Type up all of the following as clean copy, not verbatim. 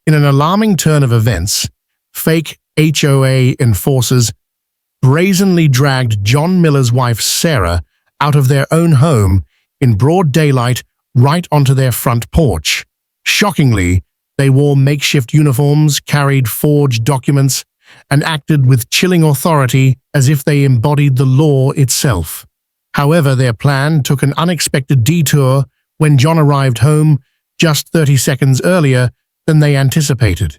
In an alarming turn of events, fake HOA enforcers brazenly dragged John Miller's wife Sarah out of their own home in broad daylight right onto their front porch. Shockingly, they wore makeshift uniforms, carried forged documents, and acted with chilling authority as if they embodied the law itself. However, their plan took an unexpected detour when John arrived home just 30 seconds earlier than they anticipated.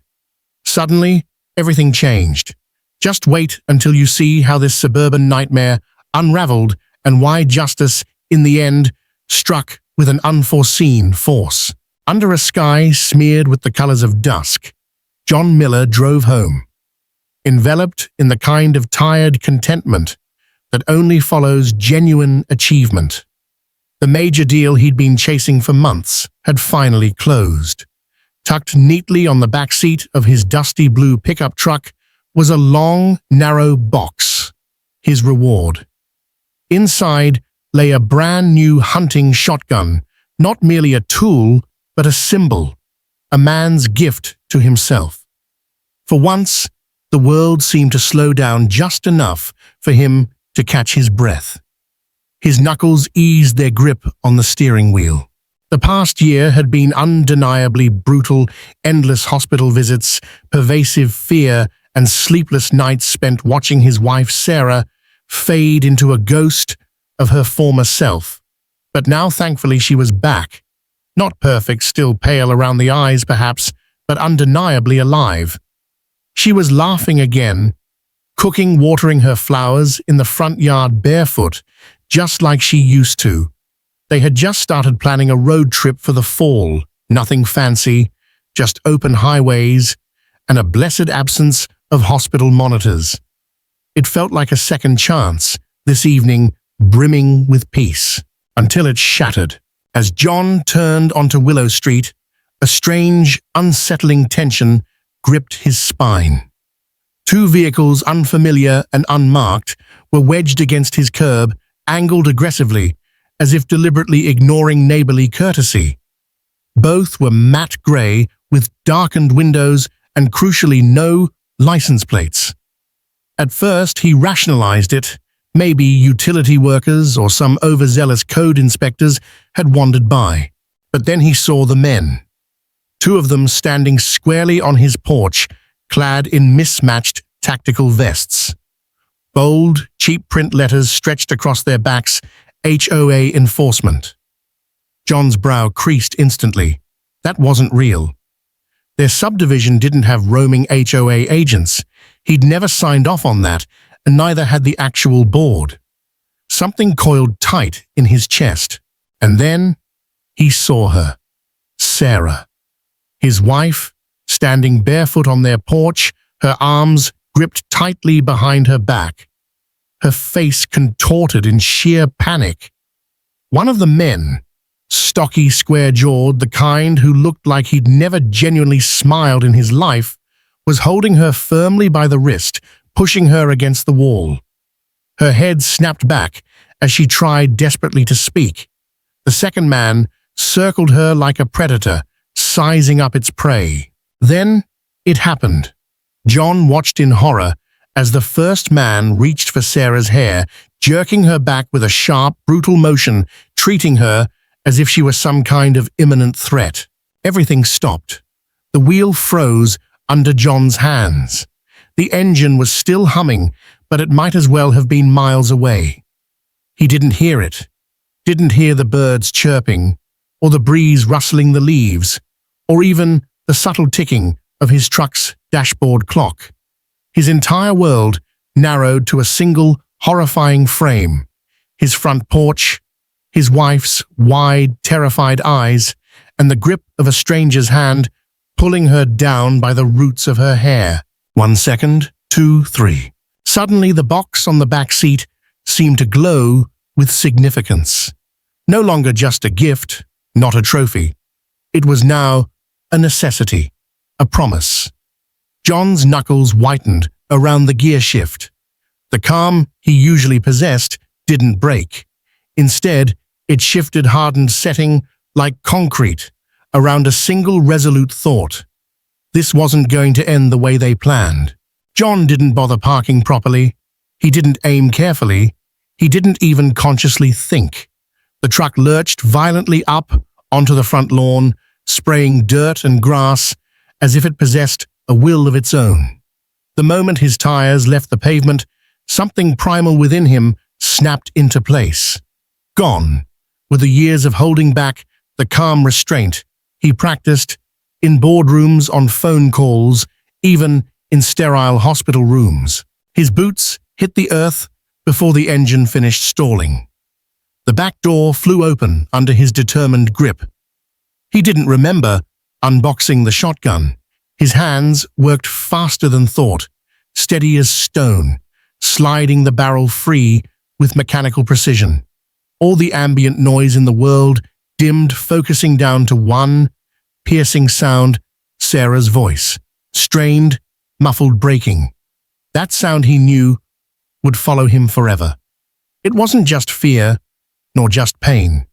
Suddenly, everything changed. Just wait until you see how this suburban nightmare unraveled and why justice, in the end, struck with an unforeseen force. Under a sky smeared with the colors of dusk, John Miller drove home, enveloped in the kind of tired contentment that only follows genuine achievement. The major deal he'd been chasing for months had finally closed. Tucked neatly on the back seat of his dusty blue pickup truck was a long, narrow box, his reward. Inside lay a brand-new hunting shotgun, not merely a tool, but a symbol, a man's gift to himself. For once, the world seemed to slow down just enough for him to catch his breath. His knuckles eased their grip on the steering wheel. The past year had been undeniably brutal, endless hospital visits, pervasive fear, and sleepless nights spent watching his wife Sarah fade into a ghost of her former self. But now, thankfully, she was back. Not perfect, still pale around the eyes perhaps, but undeniably alive. She was laughing again, cooking, watering her flowers in the front yard barefoot, just like she used to. They had just started planning a road trip for the fall, nothing fancy, just open highways and a blessed absence of hospital monitors. It felt like a second chance, this evening brimming with peace, until it shattered. As John turned onto Willow Street, a strange, unsettling tension gripped his spine. Two vehicles, unfamiliar and unmarked, were wedged against his curb, angled aggressively, as if deliberately ignoring neighborly courtesy. Both were matte gray, with darkened windows and, crucially, no license plates. At first, he rationalized it. Maybe utility workers or some overzealous code inspectors had wandered by. But then he saw the men. Two of them standing squarely on his porch, clad in mismatched tactical vests. Bold, cheap print letters stretched across their backs, HOA enforcement. John's brow creased instantly. That wasn't real. Their subdivision didn't have roaming HOA agents. He'd never signed off on that, and neither had the actual board. Something coiled tight in his chest, and then he saw her. Sarah, his wife, standing barefoot on their porch, her arms gripped tightly behind her back, her face contorted in sheer panic. One of the men, stocky, square-jawed, the kind who looked like he'd never genuinely smiled in his life, was holding her firmly by the wrist, pushing her against the wall. Her head snapped back as she tried desperately to speak. The second man circled her like a predator, sizing up its prey. Then it happened. John watched in horror as the first man reached for Sarah's hair, jerking her back with a sharp, brutal motion, treating her as if she were some kind of imminent threat. Everything stopped. The wheel froze under John's hands. The engine was still humming, but it might as well have been miles away. He didn't hear it. Didn't hear the birds chirping, or the breeze rustling the leaves, or even the subtle ticking of his truck's dashboard clock. His entire world narrowed to a single, horrifying frame. His front porch, his wife's wide, terrified eyes, and the grip of a stranger's hand pulling her down by the roots of her hair. 1 second, 2, 3. Suddenly, the box on the back seat seemed to glow with significance. No longer just a gift, not a trophy. It was now a necessity, a promise. John's knuckles whitened around the gear shift. The calm he usually possessed didn't break. Instead, it shifted, hardened, setting like concrete around a single resolute thought. This wasn't going to end the way they planned. John didn't bother parking properly. He didn't aim carefully. He didn't even consciously think. The truck lurched violently up onto the front lawn, spraying dirt and grass as if it possessed a will of its own. The moment his tires left the pavement, something primal within him snapped into place. Gone, with the years of holding back the calm restraint he practiced in boardrooms, on phone calls, even in sterile hospital rooms. His boots hit the earth before the engine finished stalling. The back door flew open under his determined grip. He didn't remember unboxing the shotgun. His hands worked faster than thought, steady as stone, sliding the barrel free with mechanical precision. All the ambient noise in the world dimmed, focusing down to one piercing sound: Sarah's voice, strained, muffled, breaking. That sound he knew would follow him forever. It wasn't just fear, nor just pain.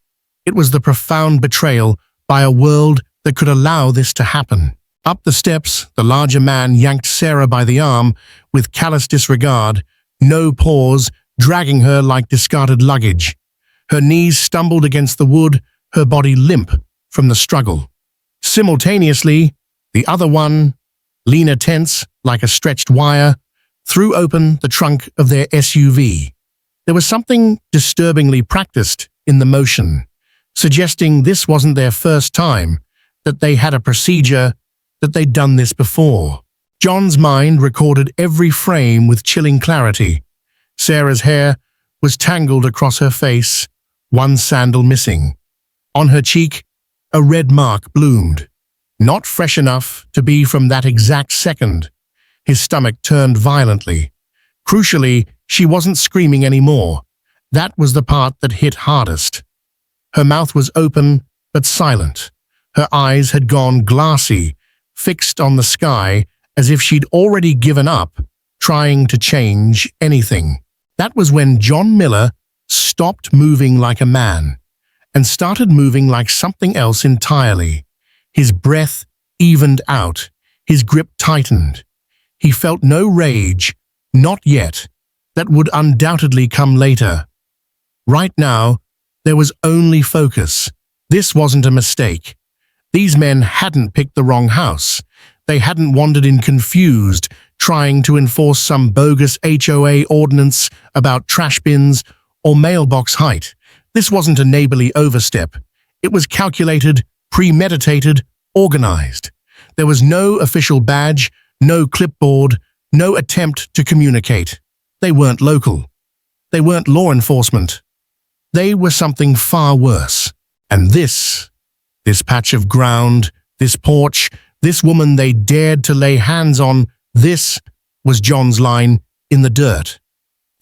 It was the profound betrayal by a world that could allow this to happen. Up the steps, the larger man yanked Sarah by the arm with callous disregard, no pause, dragging her like discarded luggage. Her knees stumbled against the wood, her body limp from the struggle. Simultaneously, the other one, leaner, tense like a stretched wire, threw open the trunk of their SUV. There was something disturbingly practiced in the motion, suggesting this wasn't their first time, that they had a procedure, that they'd done this before. John's mind recorded every frame with chilling clarity. Sarah's hair was tangled across her face, one sandal missing. On her cheek, a red mark bloomed, not fresh enough to be from that exact second. His stomach turned violently. Crucially, she wasn't screaming anymore. That was the part that hit hardest. Her mouth was open, but silent. Her eyes had gone glassy, fixed on the sky, as if she'd already given up trying to change anything. That was when John Miller stopped moving like a man and started moving like something else entirely. His breath evened out, his grip tightened. He felt no rage, not yet. That would undoubtedly come later. Right now, there was only focus. This wasn't a mistake. These men hadn't picked the wrong house. They hadn't wandered in confused, trying to enforce some bogus HOA ordinance about trash bins or mailbox height. This wasn't a neighborly overstep. It was calculated, premeditated, organized. There was no official badge, no clipboard, no attempt to communicate. They weren't local. They weren't law enforcement. They were something far worse. And this patch of ground, this porch, this woman they dared to lay hands on, this was John's line in the dirt.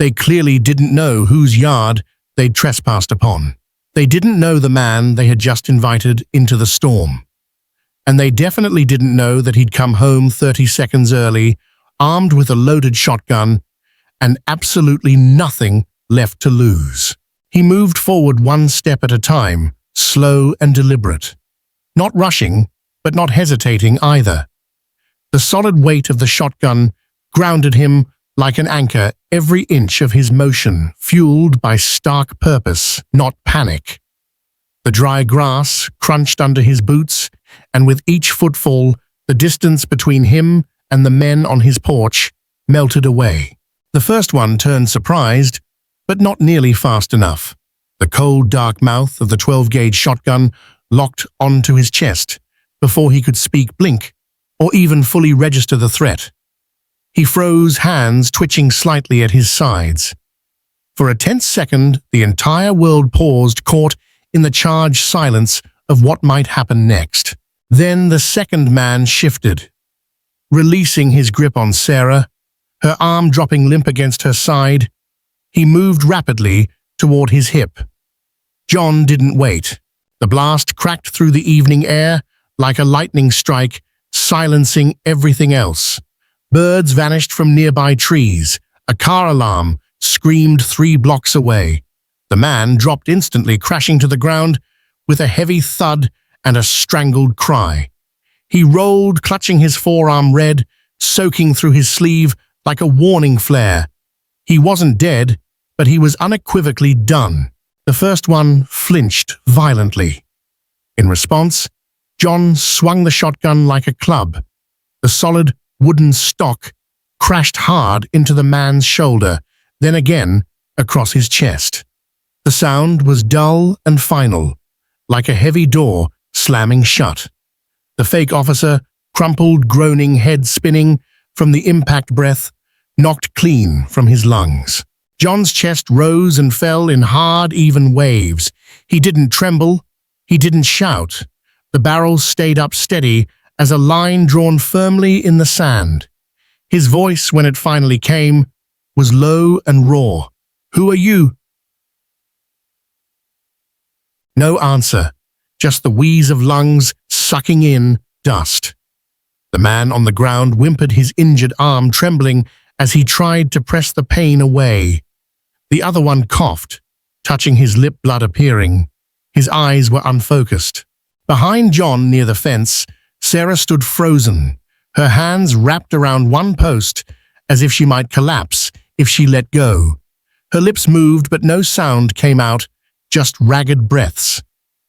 They clearly didn't know whose yard they'd trespassed upon. They didn't know the man they had just invited into the storm. And they definitely didn't know that he'd come home 30 seconds early, armed with a loaded shotgun, and absolutely nothing left to lose. He moved forward one step at a time, slow and deliberate. Not rushing, but not hesitating either. The solid weight of the shotgun grounded him like an anchor, every inch of his motion fueled by stark purpose, not panic. The dry grass crunched under his boots, and with each footfall, the distance between him and the men on his porch melted away. The first one turned surprised, but not nearly fast enough. The cold, dark mouth of the 12-gauge shotgun locked onto his chest before he could speak, blink, or even fully register the threat. He froze, hands twitching slightly at his sides. For a tense second, the entire world paused, caught in the charged silence of what might happen next. Then the second man shifted, releasing his grip on Sarah, her arm dropping limp against her side. He moved rapidly toward his hip. John didn't wait. The blast cracked through the evening air like a lightning strike, silencing everything else. Birds vanished from nearby trees. A car alarm screamed 3 blocks away. The man dropped instantly, crashing to the ground with a heavy thud and a strangled cry. He rolled, clutching his forearm red, soaking through his sleeve like a warning flare. He wasn't dead, but he was unequivocally done. The first one flinched violently. In response, John swung the shotgun like a club. The solid wooden stock crashed hard into the man's shoulder, then again across his chest. The sound was dull and final, like a heavy door slamming shut. The fake officer, crumpled, groaning, head spinning from the impact breath, knocked clean from his lungs. John's chest rose and fell in hard, even waves. He didn't tremble. He didn't shout. The barrel stayed up steady as a line drawn firmly in the sand. His voice, when it finally came, was low and raw. "Who are you?" No answer, just the wheeze of lungs sucking in dust. The man on the ground whimpered, his injured arm trembling as he tried to press the pain away. The other one coughed, touching his lip, blood appearing. His eyes were unfocused. Behind John, near the fence, Sarah stood frozen, her hands wrapped around one post as if she might collapse if she let go. Her lips moved, but no sound came out, just ragged breaths.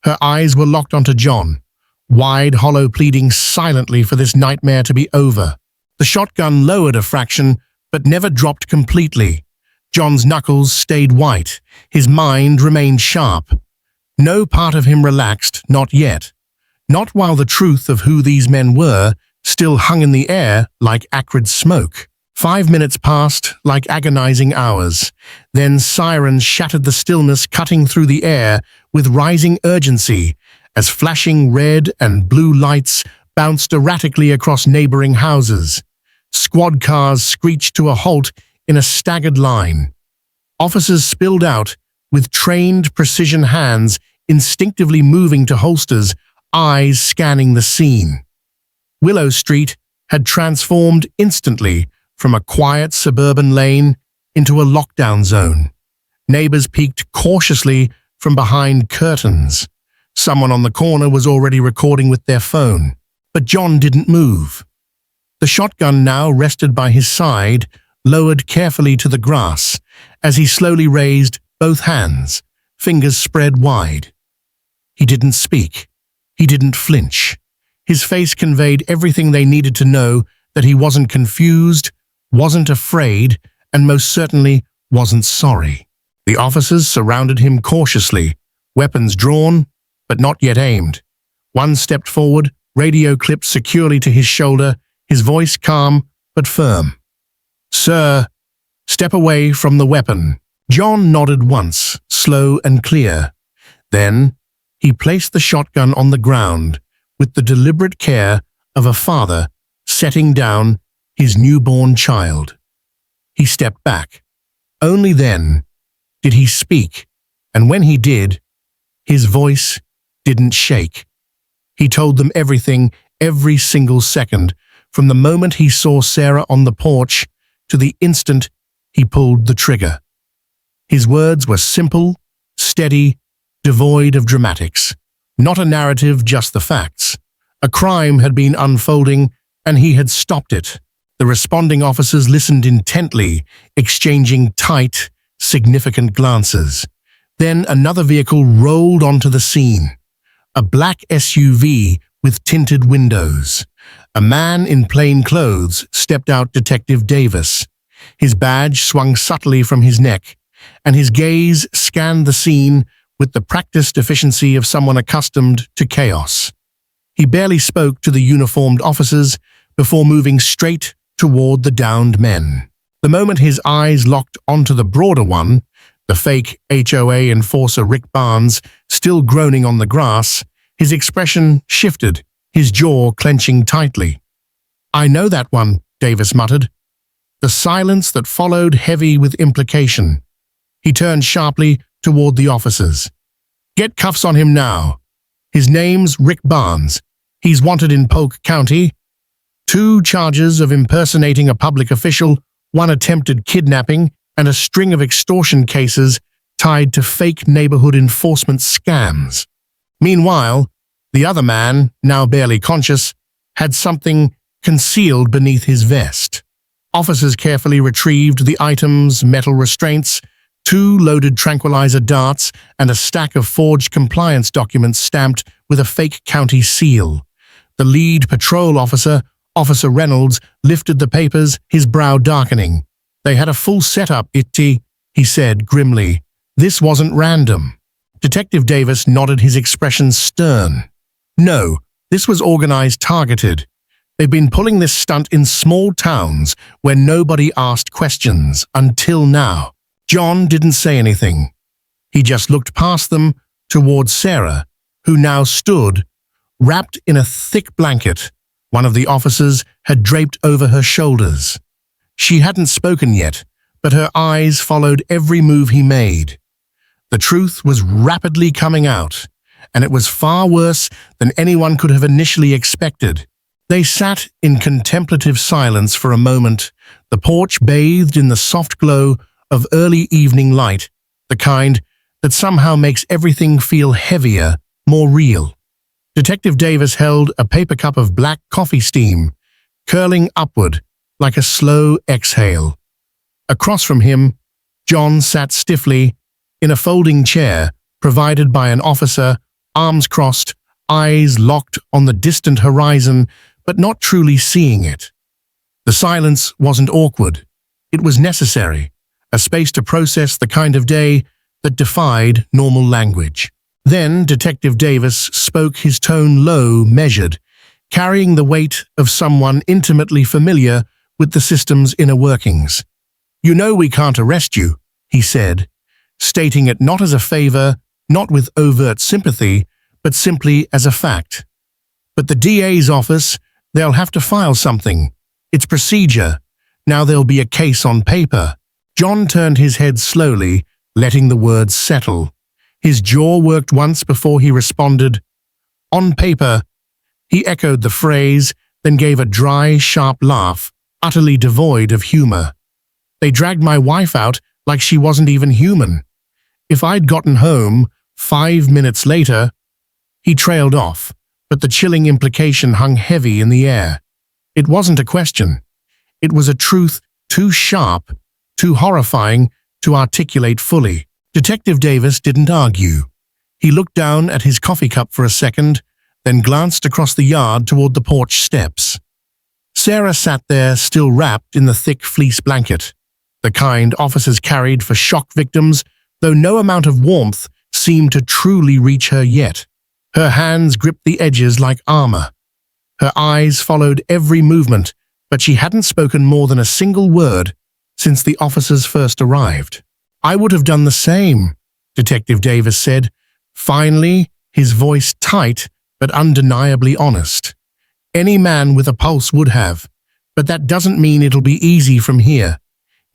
Her eyes were locked onto John, wide, hollow, pleading silently for this nightmare to be over. The shotgun lowered a fraction, but never dropped completely. John's knuckles stayed white. His mind remained sharp. No part of him relaxed, not yet. Not while the truth of who these men were still hung in the air like acrid smoke. 5 minutes passed like agonizing hours. Then sirens shattered the stillness, cutting through the air with rising urgency as flashing red and blue lights bounced erratically across neighboring houses. Squad cars screeched to a halt in a staggered line. Officers spilled out, with trained precision hands instinctively moving to holsters, eyes scanning the scene. Willow Street had transformed instantly from a quiet suburban lane into a lockdown zone. Neighbors peeked cautiously from behind curtains. Someone on the corner was already recording with their phone. But John didn't move. The shotgun now rested by his side, lowered carefully to the grass, as he slowly raised both hands, fingers spread wide. He didn't speak. He didn't flinch. His face conveyed everything they needed to know, that he wasn't confused, wasn't afraid, and most certainly wasn't sorry. The officers surrounded him cautiously, weapons drawn, but not yet aimed. One stepped forward, radio clipped securely to his shoulder, his voice calm but firm. "Sir, step away from the weapon." John nodded once, slow and clear. Then he placed the shotgun on the ground with the deliberate care of a father setting down his newborn child. He stepped back. Only then did he speak, and when he did, his voice didn't shake. He told them everything, every single second, from the moment he saw Sarah on the porch to the instant he pulled the trigger. His words were simple, steady, devoid of dramatics. Not a narrative, just the facts. A crime had been unfolding, and he had stopped it. The responding officers listened intently, exchanging tight, significant glances. Then another vehicle rolled onto the scene. A black SUV with tinted windows. A man in plain clothes stepped out, Detective Davis. His badge swung subtly from his neck, and his gaze scanned the scene with the practiced efficiency of someone accustomed to chaos. He barely spoke to the uniformed officers before moving straight toward the downed men. The moment his eyes locked onto the broader one, the fake HOA enforcer Rick Barnes, still groaning on the grass, his expression shifted, his jaw clenching tightly. "I know that one," Davis muttered. The silence that followed heavy with implication. He turned sharply toward the officers. "Get cuffs on him now. His name's Rick Barnes. He's wanted in Polk County. 2 charges of impersonating a public official, 1 attempted kidnapping, and a string of extortion cases tied to fake neighborhood enforcement scams." Meanwhile, the other man, now barely conscious, had something concealed beneath his vest. Officers carefully retrieved the items: metal restraints, 2 loaded tranquilizer darts, and a stack of forged compliance documents stamped with a fake county seal. The lead patrol officer, Officer Reynolds, lifted the papers, his brow darkening. "They had a full setup, he said grimly. "This wasn't random." Detective Davis nodded, his expression stern. "No, this was organized, targeted. They've been pulling this stunt in small towns where nobody asked questions until now." John didn't say anything. He just looked past them towards Sarah, who now stood, wrapped in a thick blanket one of the officers had draped over her shoulders. She hadn't spoken yet, but her eyes followed every move he made. The truth was rapidly coming out, and it was far worse than anyone could have initially expected. They sat in contemplative silence for a moment, the porch bathed in the soft glow of early evening light, the kind that somehow makes everything feel heavier, more real. Detective Davis held a paper cup of black coffee steam, curling upward like a slow exhale. Across from him, John sat stiffly in a folding chair provided by an officer, arms crossed, eyes locked on the distant horizon, but not truly seeing it. The silence wasn't awkward. It was necessary, a space to process the kind of day that defied normal language. Then Detective Davis spoke, his tone low, measured, carrying the weight of someone intimately familiar with the system's inner workings. "You know we can't arrest you," he said, stating it not as a favor, not with overt sympathy, but simply as a fact. "But the DA's office, they'll have to file something. It's procedure. Now there'll be a case on paper." John turned his head slowly, letting the words settle. His jaw worked once before he responded. "On paper." He echoed the phrase, then gave a dry, sharp laugh, utterly devoid of humor. "They dragged my wife out like she wasn't even human. If I'd gotten home 5 minutes later..." He trailed off, but the chilling implication hung heavy in the air. It wasn't a question. It was a truth too sharp, too horrifying to articulate fully. Detective Davis didn't argue. He looked down at his coffee cup for a second, then glanced across the yard toward the porch steps. Sarah sat there, still wrapped in the thick fleece blanket, the kind officers carried for shock victims, though no amount of warmth seemed to truly reach her yet. Her hands gripped the edges like armor. Her eyes followed every movement, but she hadn't spoken more than a single word since the officers first arrived. "I would have done the same," Detective Davis said, finally, his voice tight but undeniably honest. "Any man with a pulse would have, but that doesn't mean it'll be easy from here.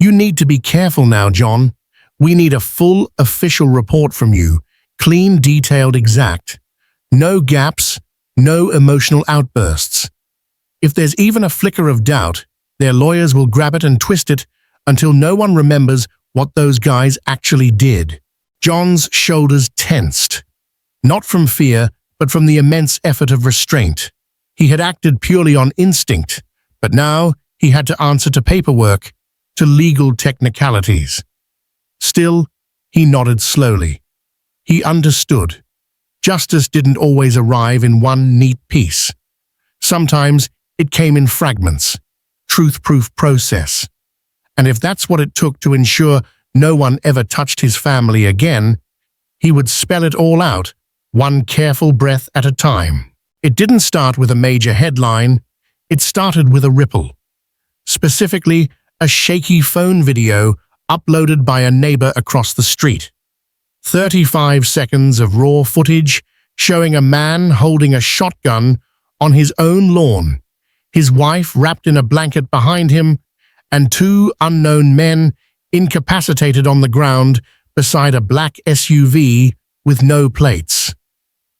You need to be careful now, John. We need a full official report from you, clean, detailed, exact. No gaps, no emotional outbursts. If there's even a flicker of doubt, their lawyers will grab it and twist it until no one remembers what those guys actually did." John's shoulders tensed, not from fear, but from the immense effort of restraint. He had acted purely on instinct, but now he had to answer to paperwork, to legal technicalities. Still, he nodded slowly. He understood. Justice didn't always arrive in one neat piece. Sometimes it came in fragments, truth-proof process. And if that's what it took to ensure no one ever touched his family again, he would spell it all out, one careful breath at a time. It didn't start with a major headline, it started with a ripple. Specifically, a shaky phone video uploaded by a neighbor across the street. 35 seconds of raw footage showing a man holding a shotgun on his own lawn, his wife wrapped in a blanket behind him, and 2 unknown men incapacitated on the ground beside a black SUV with no plates.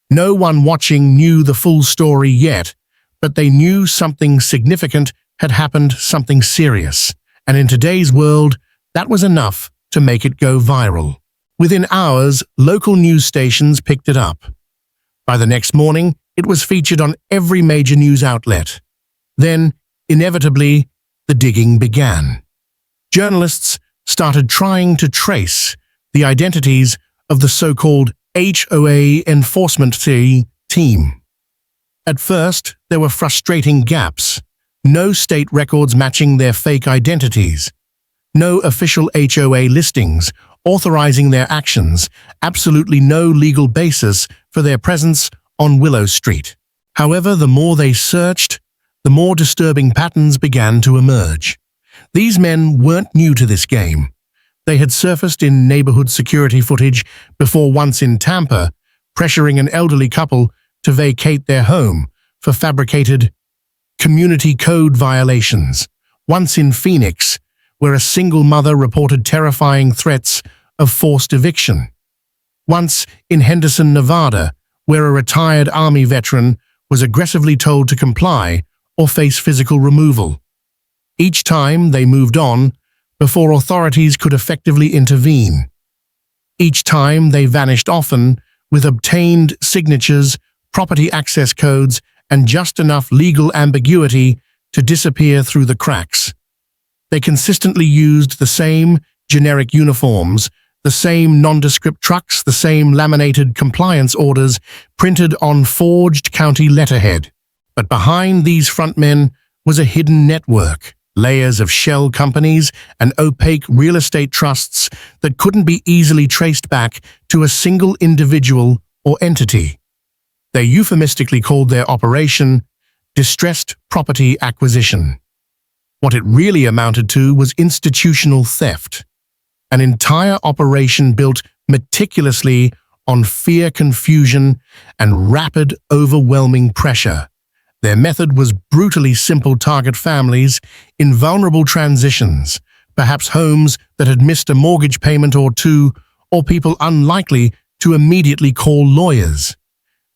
No one watching knew the full story yet, but they knew something significant had happened, something serious. And in today's world, that was enough to make it go viral. Within hours, local news stations picked it up. By the next morning, It was featured on every major news outlet. Then, inevitably, the digging began. Journalists started trying to trace the identities of the so-called HOA enforcement team. At first, there were frustrating gaps. No state records matching their fake identities. No official HOA listings authorizing their actions. Absolutely no legal basis for their presence on Willow Street. However, the more they searched, the more disturbing patterns began to emerge. These men weren't new to this game. They had surfaced in neighborhood security footage before, once in Tampa, pressuring an elderly couple to vacate their home for fabricated community code violations. Once in Phoenix, where a single mother reported terrifying threats of forced eviction. Once in Henderson, Nevada, where a retired Army veteran was aggressively told to comply or face physical removal. Each time they moved on before authorities could effectively intervene. Each time they vanished, often with obtained signatures, property access codes, and just enough legal ambiguity to disappear through the cracks. They consistently used the same generic uniforms, the same nondescript trucks, the same laminated compliance orders printed on forged county letterhead. But behind these frontmen was a hidden network, layers of shell companies and opaque real estate trusts that couldn't be easily traced back to a single individual or entity. They euphemistically called their operation distressed property acquisition. What it really amounted to was institutional theft, an entire operation built meticulously on fear, confusion, and rapid, overwhelming pressure. Their method was brutally simple: target families in vulnerable transitions, perhaps homes that had missed a mortgage payment or two, or people unlikely to immediately call lawyers.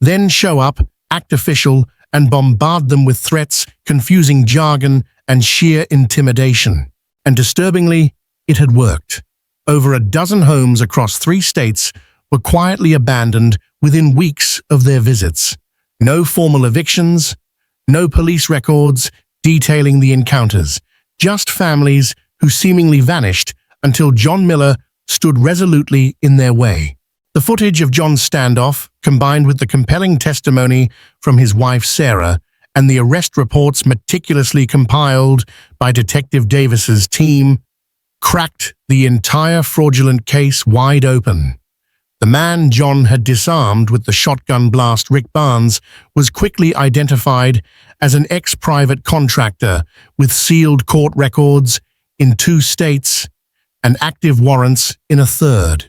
Then show up, act official, and bombard them with threats, confusing jargon, and sheer intimidation. And disturbingly, it had worked. Over a dozen homes across 3 states were quietly abandoned within weeks of their visits. No formal evictions, no police records detailing the encounters, just families who seemingly vanished until John Miller stood resolutely in their way. The footage of John's standoff, combined with the compelling testimony from his wife Sarah and the arrest reports meticulously compiled by Detective Davis's team, cracked the entire fraudulent case wide open. The man John had disarmed with the shotgun blast, Rick Barnes, was quickly identified as an ex-private contractor with sealed court records in 2 states and active warrants in a 3rd.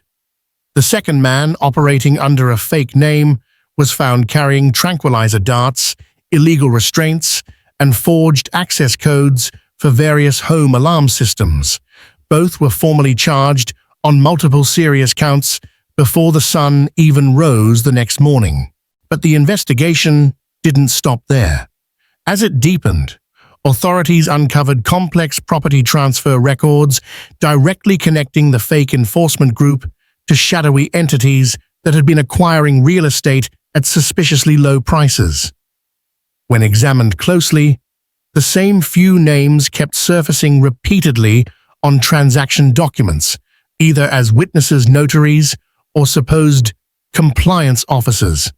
The second man, operating under a fake name, was found carrying tranquilizer darts, illegal restraints, and forged access codes for various home alarm systems. Both were formally charged on multiple serious counts before the sun even rose the next morning. But the investigation didn't stop there. As it deepened, authorities uncovered complex property transfer records directly connecting the fake enforcement group to shadowy entities that had been acquiring real estate at suspiciously low prices. When examined closely, the same few names kept surfacing repeatedly on transaction documents, either as witnesses, notaries, or supposed compliance officers.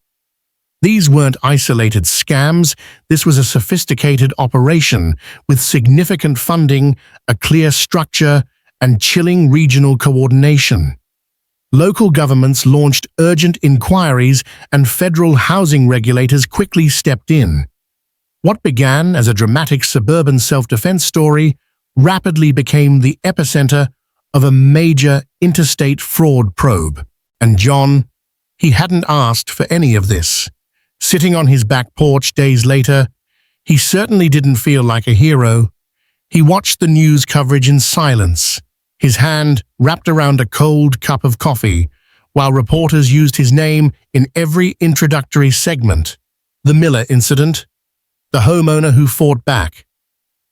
These weren't isolated scams. This was a sophisticated operation with significant funding, a clear structure, and chilling regional coordination. Local governments launched urgent inquiries, and federal housing regulators quickly stepped in. What began as a dramatic suburban self-defense story rapidly became the epicenter of a major interstate fraud probe. And John, he hadn't asked for any of this. Sitting on his back porch days later, he certainly didn't feel like a hero. He watched the news coverage in silence, his hand wrapped around a cold cup of coffee, while reporters used his name in every introductory segment. The Miller incident, the homeowner who fought back.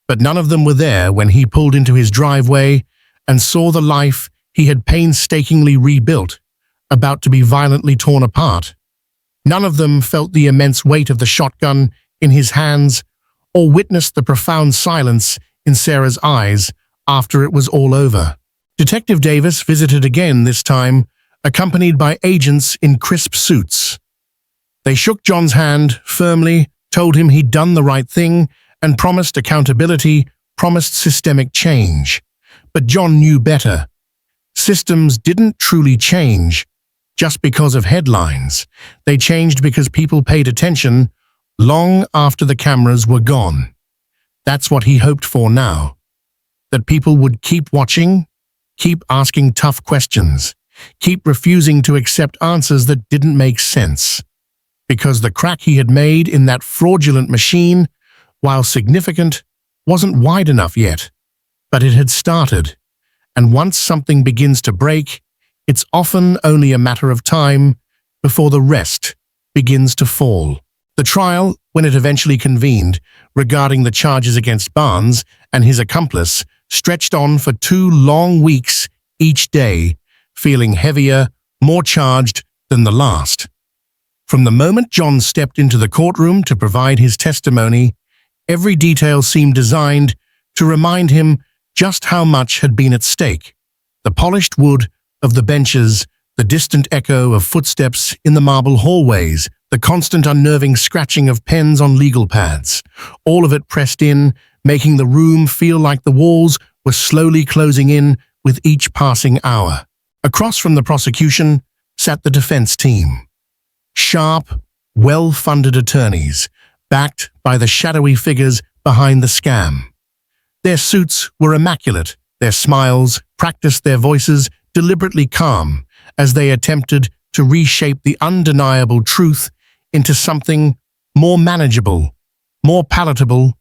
But none of them were there when he pulled into his driveway and saw the life he had painstakingly rebuilt about to be violently torn apart. None of them felt the immense weight of the shotgun in his hands or witnessed the profound silence in Sarah's eyes after it was all over. Detective Davis visited again, this time accompanied by agents in crisp suits. They shook John's hand firmly, told him he'd done the right thing, and promised accountability, promised systemic change. But John knew better. Systems didn't truly change just because of headlines. They changed because people paid attention long after the cameras were gone. That's what he hoped for now. That people would keep watching, keep asking tough questions, keep refusing to accept answers that didn't make sense. Because the crack he had made in that fraudulent machine, while significant, wasn't wide enough yet. But it had started. And once something begins to break, it's often only a matter of time before the rest begins to fall. The trial, when it eventually convened, regarding the charges against Barnes and his accomplice, stretched on for 2 long weeks each day, feeling heavier, more charged than the last. From the moment John stepped into the courtroom to provide his testimony, every detail seemed designed to remind him just how much had been at stake. The polished wood of the benches, the distant echo of footsteps in the marble hallways, the constant unnerving scratching of pens on legal pads, all of it pressed in, making the room feel like the walls were slowly closing in with each passing hour. Across from the prosecution sat the defense team. Sharp, well-funded attorneys, backed by the shadowy figures behind the scam. Their suits were immaculate, their smiles practiced, their voices deliberately calm as they attempted to reshape the undeniable truth into something more manageable, more palatable,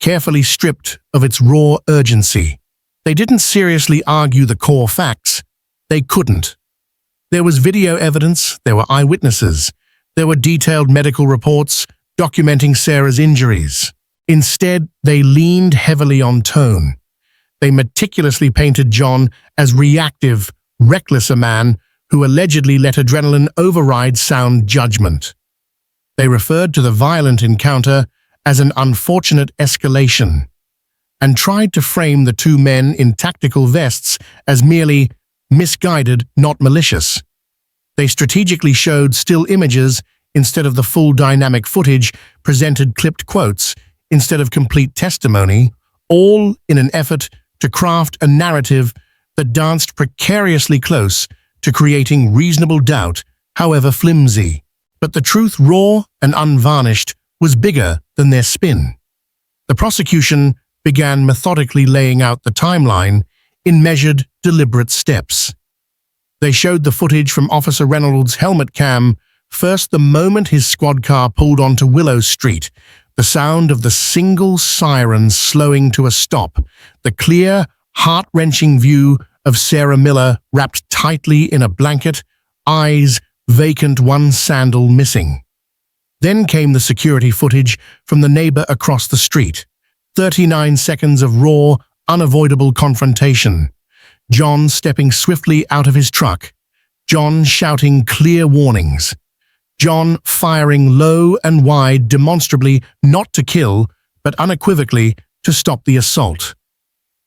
carefully stripped of its raw urgency. They didn't seriously argue the core facts. They couldn't. There was video evidence, there were eyewitnesses, there were detailed medical reports documenting Sarah's injuries. Instead, they leaned heavily on tone. They meticulously painted John as reactive, reckless, a man who allegedly let adrenaline override sound judgment. They referred to the violent encounter as an unfortunate escalation, and tried to frame the 2 men in tactical vests as merely misguided, not malicious. They strategically showed still images instead of the full dynamic footage, presented clipped quotes instead of complete testimony, all in an effort to craft a narrative that danced precariously close to creating reasonable doubt, however flimsy. But the truth, raw and unvarnished, was bigger than their spin. The prosecution began methodically laying out the timeline in measured, deliberate steps. They showed the footage from Officer Reynolds' helmet cam, first the moment his squad car pulled onto Willow Street, the sound of the single siren slowing to a stop, the clear, heart-wrenching view of Sarah Miller wrapped tightly in a blanket, eyes vacant, one sandal missing. Then came the security footage from the neighbor across the street. 39 seconds of raw, unavoidable confrontation. John stepping swiftly out of his truck. John shouting clear warnings. John firing low and wide, demonstrably not to kill, but unequivocally to stop the assault.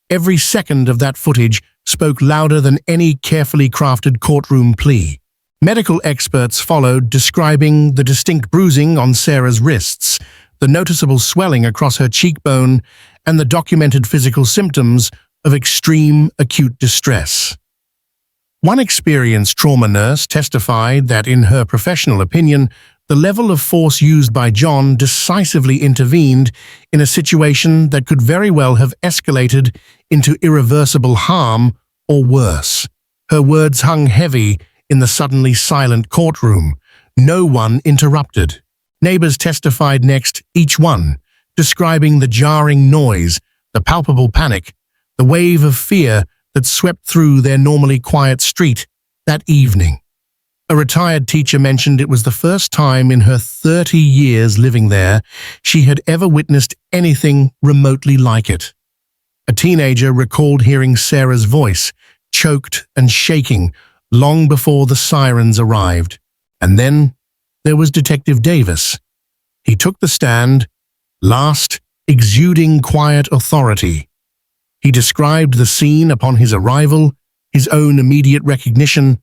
Every second of that footage spoke louder than any carefully crafted courtroom plea. Medical experts followed, describing the distinct bruising on Sarah's wrists, the noticeable swelling across her cheekbone, and the documented physical symptoms of extreme acute distress. One experienced trauma nurse testified that, in her professional opinion, the level of force used by John decisively intervened in a situation that could very well have escalated into irreversible harm or worse. Her words hung heavy in the suddenly silent courtroom. No one interrupted. Neighbors testified next, each one, describing the jarring noise, the palpable panic, the wave of fear that swept through their normally quiet street that evening. A retired teacher mentioned it was the first time in her 30 years living there she had ever witnessed anything remotely like it. A teenager recalled hearing Sarah's voice, choked and shaking, long before the sirens arrived. And then there was Detective Davis. He took the stand, last, exuding quiet authority. He described the scene upon his arrival, his own immediate recognition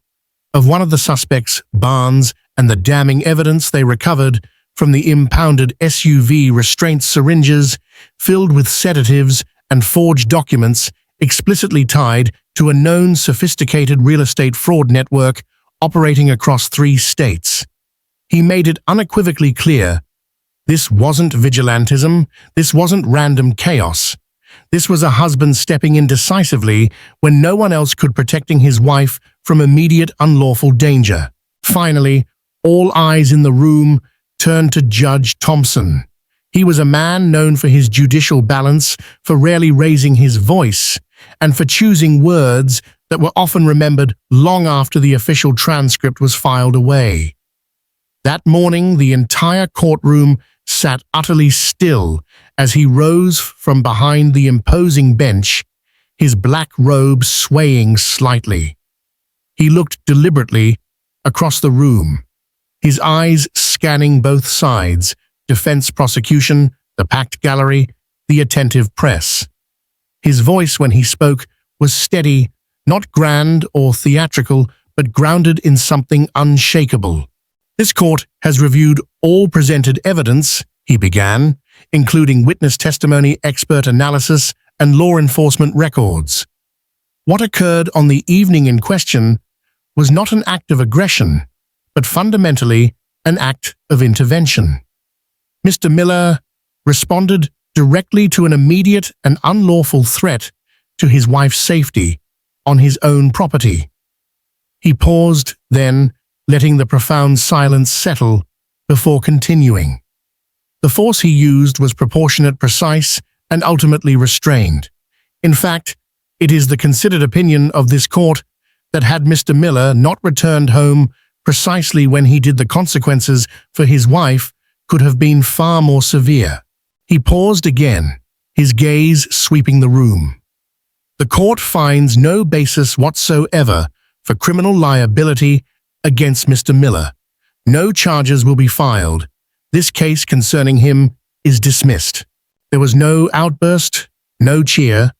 of one of the suspects' barns, and the damning evidence they recovered from the impounded SUV restraint syringes filled with sedatives and forged documents explicitly tied to a known sophisticated real estate fraud network operating across 3 states. He made it unequivocally clear this wasn't vigilantism, this wasn't random chaos. This was a husband stepping in decisively when no one else could, protecting his wife from immediate unlawful danger. Finally, all eyes in the room turned to Judge Thompson. He was a man known for his judicial balance, for rarely raising his voice, and for choosing words that were often remembered long after the official transcript was filed away. That morning, the entire courtroom sat utterly still as he rose from behind the imposing bench, his black robe swaying slightly. He looked deliberately across the room, his eyes scanning both sides, defense, prosecution, the packed gallery, the attentive press. His voice, when he spoke, was steady, not grand or theatrical, but grounded in something unshakable. This court has reviewed all presented evidence, he began, including witness testimony, expert analysis, and law enforcement records. What occurred on the evening in question was not an act of aggression, but fundamentally an act of intervention. Mr. Miller responded directly to an immediate and unlawful threat to his wife's safety on his own property. He paused, then, letting the profound silence settle before continuing. The force he used was proportionate, precise, and ultimately restrained. In fact, it is the considered opinion of this court that had Mr. Miller not returned home precisely when he did, the consequences for his wife could have been far more severe. He paused again, his gaze sweeping the room. The court finds no basis whatsoever for criminal liability against Mr. Miller. No charges will be filed. This case concerning him is dismissed. There was no outburst, no cheer,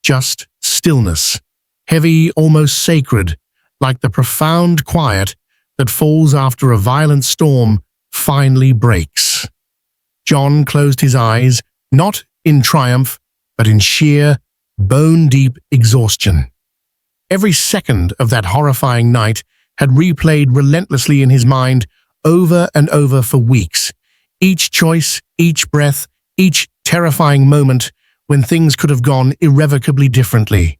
just stillness, heavy, almost sacred, like the profound quiet that falls after a violent storm finally breaks. John closed his eyes, not in triumph, but in sheer, bone-deep exhaustion. Every second of that horrifying night had replayed relentlessly in his mind over and over for weeks. Each choice, each breath, each terrifying moment when things could have gone irrevocably differently.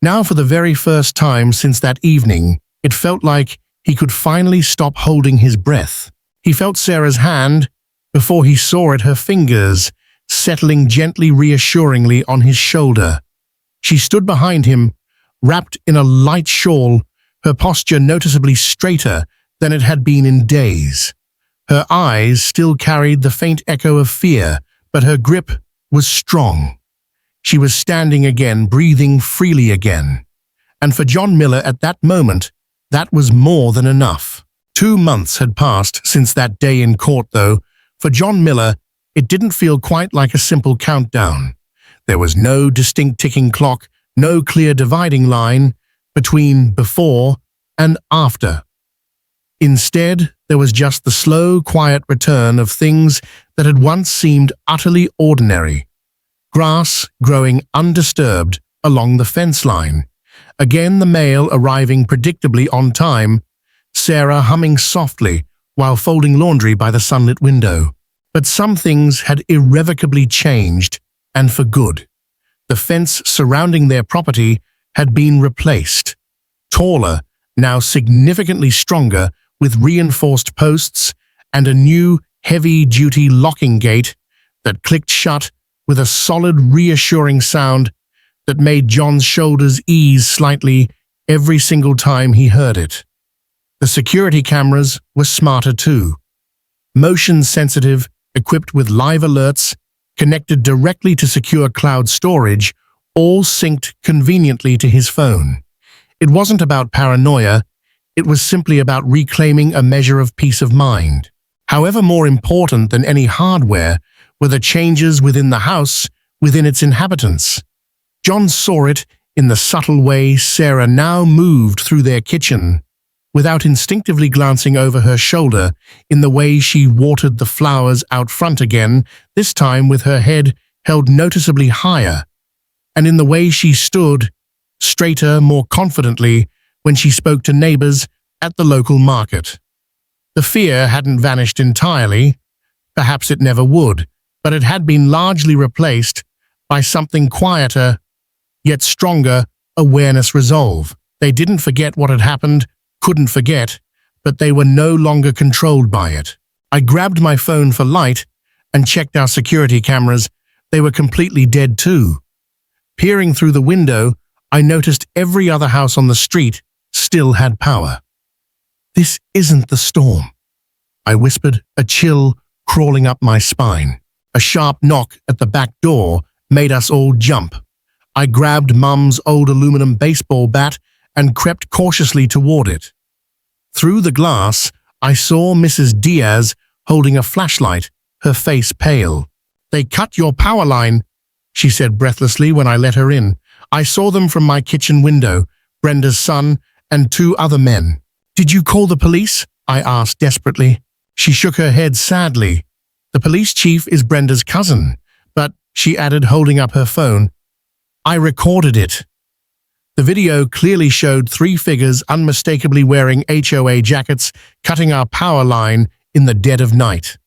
Now, for the very first time since that evening, it felt like he could finally stop holding his breath. He felt Sarah's hand before he saw it, her fingers settling gently, reassuringly on his shoulder. She stood behind him, wrapped in a light shawl, her posture noticeably straighter than it had been in days. Her eyes still carried the faint echo of fear, but her grip was strong. She was standing again, breathing freely again. And for John Miller at that moment, that was more than enough. 2 months had passed since that day in court, though. For John Miller, it didn't feel quite like a simple countdown. There was no distinct ticking clock, no clear dividing line between before and after. Instead, there was just the slow, quiet return of things that had once seemed utterly ordinary. Grass growing undisturbed along the fence line. Again the mail arriving predictably on time. Sarah humming softly while folding laundry by the sunlit window. But some things had irrevocably changed, and for good. The fence surrounding their property had been replaced. Taller, now significantly stronger, with reinforced posts and a new, heavy-duty locking gate that clicked shut with a solid, reassuring sound that made John's shoulders ease slightly every single time he heard it. The security cameras were smarter too. Motion-sensitive, equipped with live alerts, connected directly to secure cloud storage, all synced conveniently to his phone. It wasn't about paranoia, It was simply about reclaiming a measure of peace of mind. However, more important than any hardware were the changes within the house, within its inhabitants. John saw it in the subtle way Sarah now moved through their kitchen, without instinctively glancing over her shoulder, in the way she watered the flowers out front again, this time with her head held noticeably higher, and in the way she stood straighter, more confidently, when she spoke to neighbors at the local market. The fear hadn't vanished entirely, perhaps it never would, but it had been largely replaced by something quieter, yet stronger, awareness resolve. They didn't forget what had happened, couldn't forget, but they were no longer controlled by it. I grabbed my phone for light and checked our security cameras. They were completely dead too. Peering through the window, I noticed every other house on the street still had power. "This isn't the storm," I whispered, a chill crawling up my spine. A sharp knock at the back door made us all jump. I grabbed Mum's old aluminum baseball bat and crept cautiously toward it. Through the glass, I saw Mrs. Diaz holding a flashlight, her face pale. "They cut your power line," she said breathlessly when I let her in. "I saw them from my kitchen window, Brenda's son and 2 other men." "Did you call the police?" I asked desperately. She shook her head sadly. "The police chief is Brenda's cousin, but," she added, holding up her phone, "I recorded it." The video clearly showed 3 figures unmistakably wearing HOA jackets cutting our power line in the dead of night.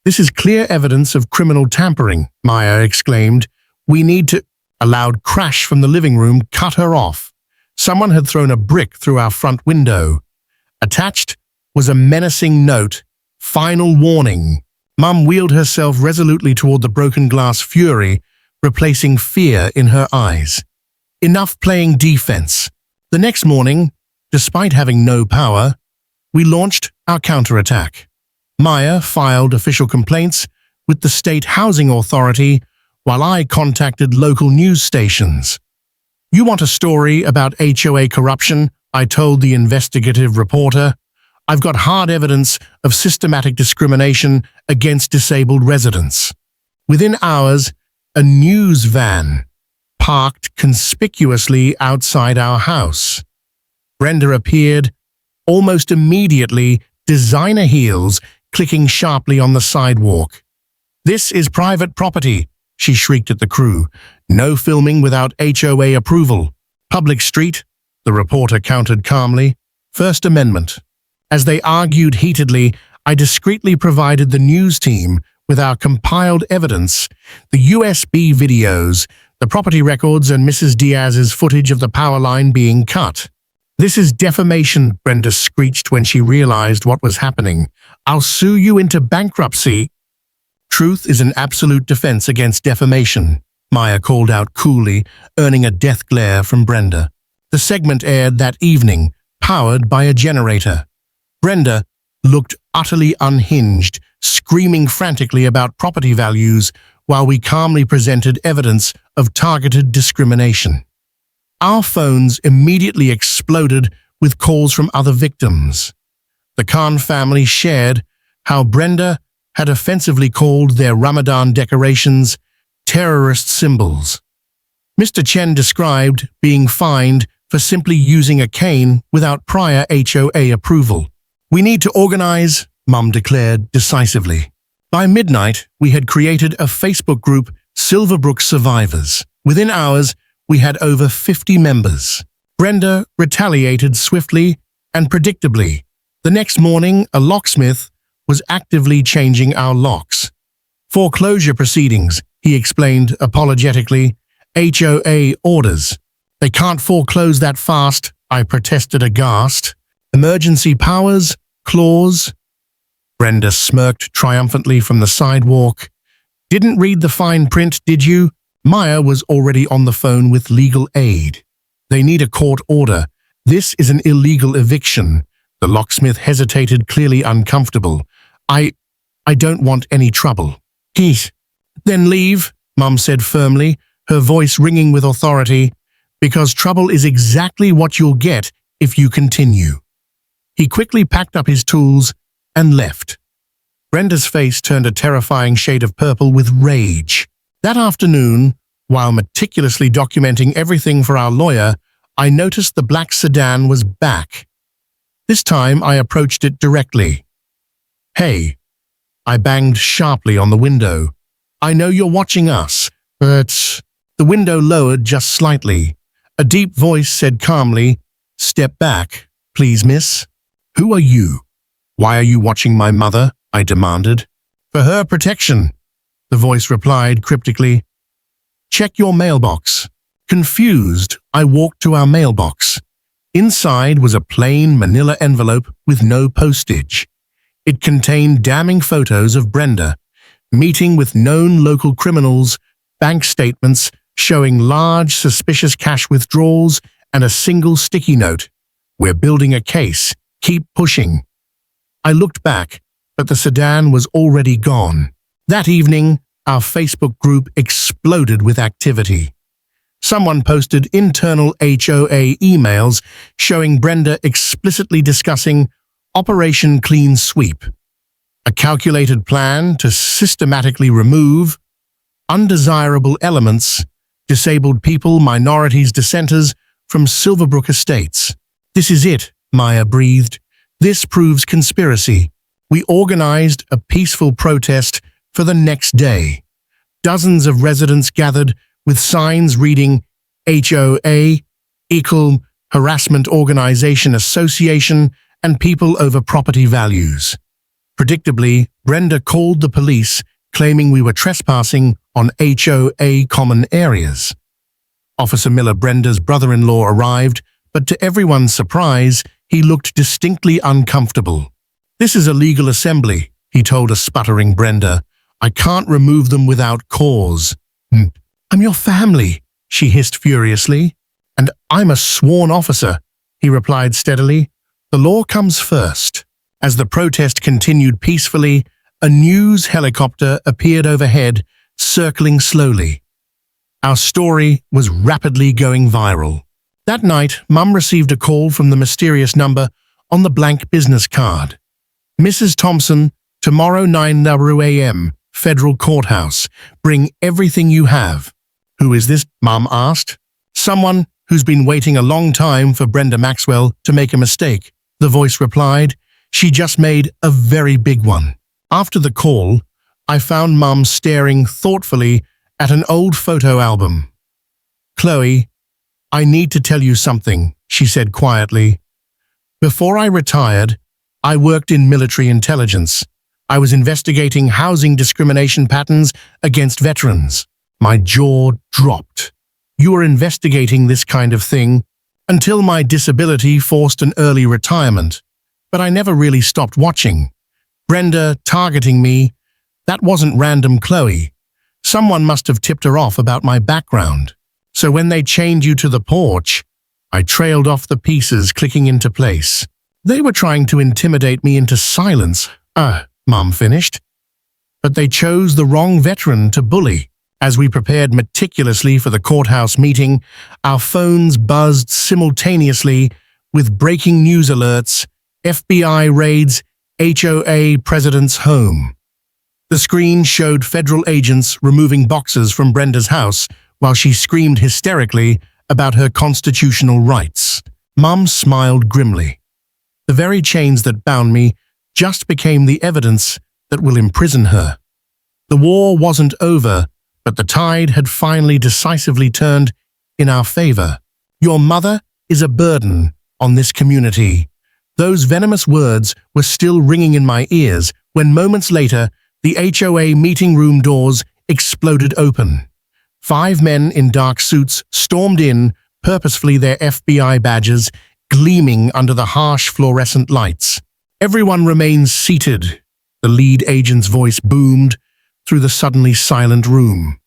"This is clear evidence of criminal tampering," Maya exclaimed. "We need to—" A loud crash from the living room cut her off. Someone had thrown a brick through our front window. Attached was a menacing note, "Final warning." Mum wheeled herself resolutely toward the broken glass, fury replacing fear in her eyes. Enough playing defense. The next morning, despite having no power, we launched our counterattack. Maya filed official complaints with the State Housing Authority while I contacted local news stations. "You want a story about HOA corruption?" I told the investigative reporter. "I've got hard evidence of systematic discrimination against disabled residents." Within hours, a news van parked conspicuously outside our house. Brenda appeared almost immediately, designer heels clicking sharply on the sidewalk. "This is private property," she shrieked at the crew. "No filming without HOA approval." "Public street," the reporter countered calmly. "First Amendment." As they argued heatedly, I discreetly provided the news team with our compiled evidence, the USB videos, the property records, and Mrs. Diaz's footage of the power line being cut. "This is defamation," Brenda screeched when she realized what was happening. "I'll sue you into bankruptcy." "Truth is an absolute defense against defamation," Maya called out coolly, earning a death glare from Brenda. The segment aired that evening, powered by a generator. Brenda looked utterly unhinged, screaming frantically about property values while we calmly presented evidence of targeted discrimination. Our phones immediately exploded with calls from other victims. The Khan family shared how Brenda had offensively called their Ramadan decorations terrorist symbols. Mr. Chen described being fined for simply using a cane without prior HOA approval. "We need to organize," Mum declared decisively. By midnight, we had created a Facebook group, Silverbrook Survivors. Within hours, we had over 50 members. Brenda retaliated swiftly and predictably. The next morning, a locksmith was actively changing our locks. "Foreclosure proceedings," he explained apologetically. "HOA orders." "They can't foreclose that fast," I protested aghast. "Emergency powers, clause." Brenda smirked triumphantly from the sidewalk. "Didn't read the fine print, did you?" Maya was already on the phone with legal aid. "They need a court order. This is an illegal eviction." The locksmith hesitated, clearly uncomfortable. I don't want any trouble." "Heat. Then leave," Mum said firmly, her voice ringing with authority, "because trouble is exactly what you'll get if you continue." He quickly packed up his tools and left. Brenda's face turned a terrifying shade of purple with rage. That afternoon, while meticulously documenting everything for our lawyer, I noticed the black sedan was back. This time I approached it directly. "Hey," I banged sharply on the window. "I know you're watching us, but—" The window lowered just slightly. A deep voice said calmly, "Step back, please, miss." "Who are you? Why are you watching my mother?" I demanded. "For her protection," the voice replied cryptically. "Check your mailbox." Confused, I walked to our mailbox. Inside was a plain manila envelope with no postage. It contained damning photos of Brenda, meeting with known local criminals, bank statements showing large suspicious cash withdrawals, and a single sticky note. "We're building a case. Keep pushing." I looked back, but the sedan was already gone. That evening, our Facebook group exploded with activity. Someone posted internal HOA emails showing Brenda explicitly discussing Operation Clean Sweep, a calculated plan to systematically remove undesirable elements, disabled people, minorities, dissenters from Silverbrook Estates. "This is it," Maya breathed. "This proves conspiracy." We organized a peaceful protest for the next day. Dozens of residents gathered with signs reading HOA, Equal Harassment Organization Association, and People Over Property Values. Predictably, Brenda called the police, claiming we were trespassing on HOA common areas. Officer Miller, Brenda's brother-in-law, arrived, but to everyone's surprise, he looked distinctly uncomfortable. "This is a legal assembly," he told a sputtering Brenda. "I can't remove them without cause." "I'm your family," she hissed furiously. "And I'm a sworn officer," he replied steadily. "The law comes first." As the protest continued peacefully, a news helicopter appeared overhead, circling slowly. Our story was rapidly going viral. That night, Mum received a call from the mysterious number on the blank business card. "Mrs. Thompson, tomorrow 9 a.m., Federal Courthouse. Bring everything you have." "Who is this?" Mum asked. "Someone who's been waiting a long time for Brenda Maxwell to make a mistake," the voice replied. "She just made a very big one." After the call, I found Mum staring thoughtfully at an old photo album. "Chloe, I need to tell you something," she said quietly. "Before I retired, I worked in military intelligence. I was investigating housing discrimination patterns against veterans." My jaw dropped. "You were investigating this kind of thing until my disability forced an early retirement. But I never really stopped watching. Brenda targeting me, that wasn't random, Chloe. Someone must have tipped her off about my background. So when they chained you to the porch, I trailed off the pieces clicking into place. They were trying to intimidate me into silence," Mum finished. "But they chose the wrong veteran to bully." As we prepared meticulously for the courthouse meeting, our phones buzzed simultaneously with breaking news alerts: FBI raids HOA president's home. The screen showed federal agents removing boxes from Brenda's house while she screamed hysterically about her constitutional rights. Mum smiled grimly. "The very chains that bound me just became the evidence that will imprison her." The war wasn't over, but the tide had finally decisively turned in our favor. "Your mother is a burden on this community." Those venomous words were still ringing in my ears when moments later, the HOA meeting room doors exploded open. 5 men in dark suits stormed in, purposefully their FBI badges gleaming under the harsh fluorescent lights. "Everyone remains seated," the lead agent's voice boomed through the suddenly silent room.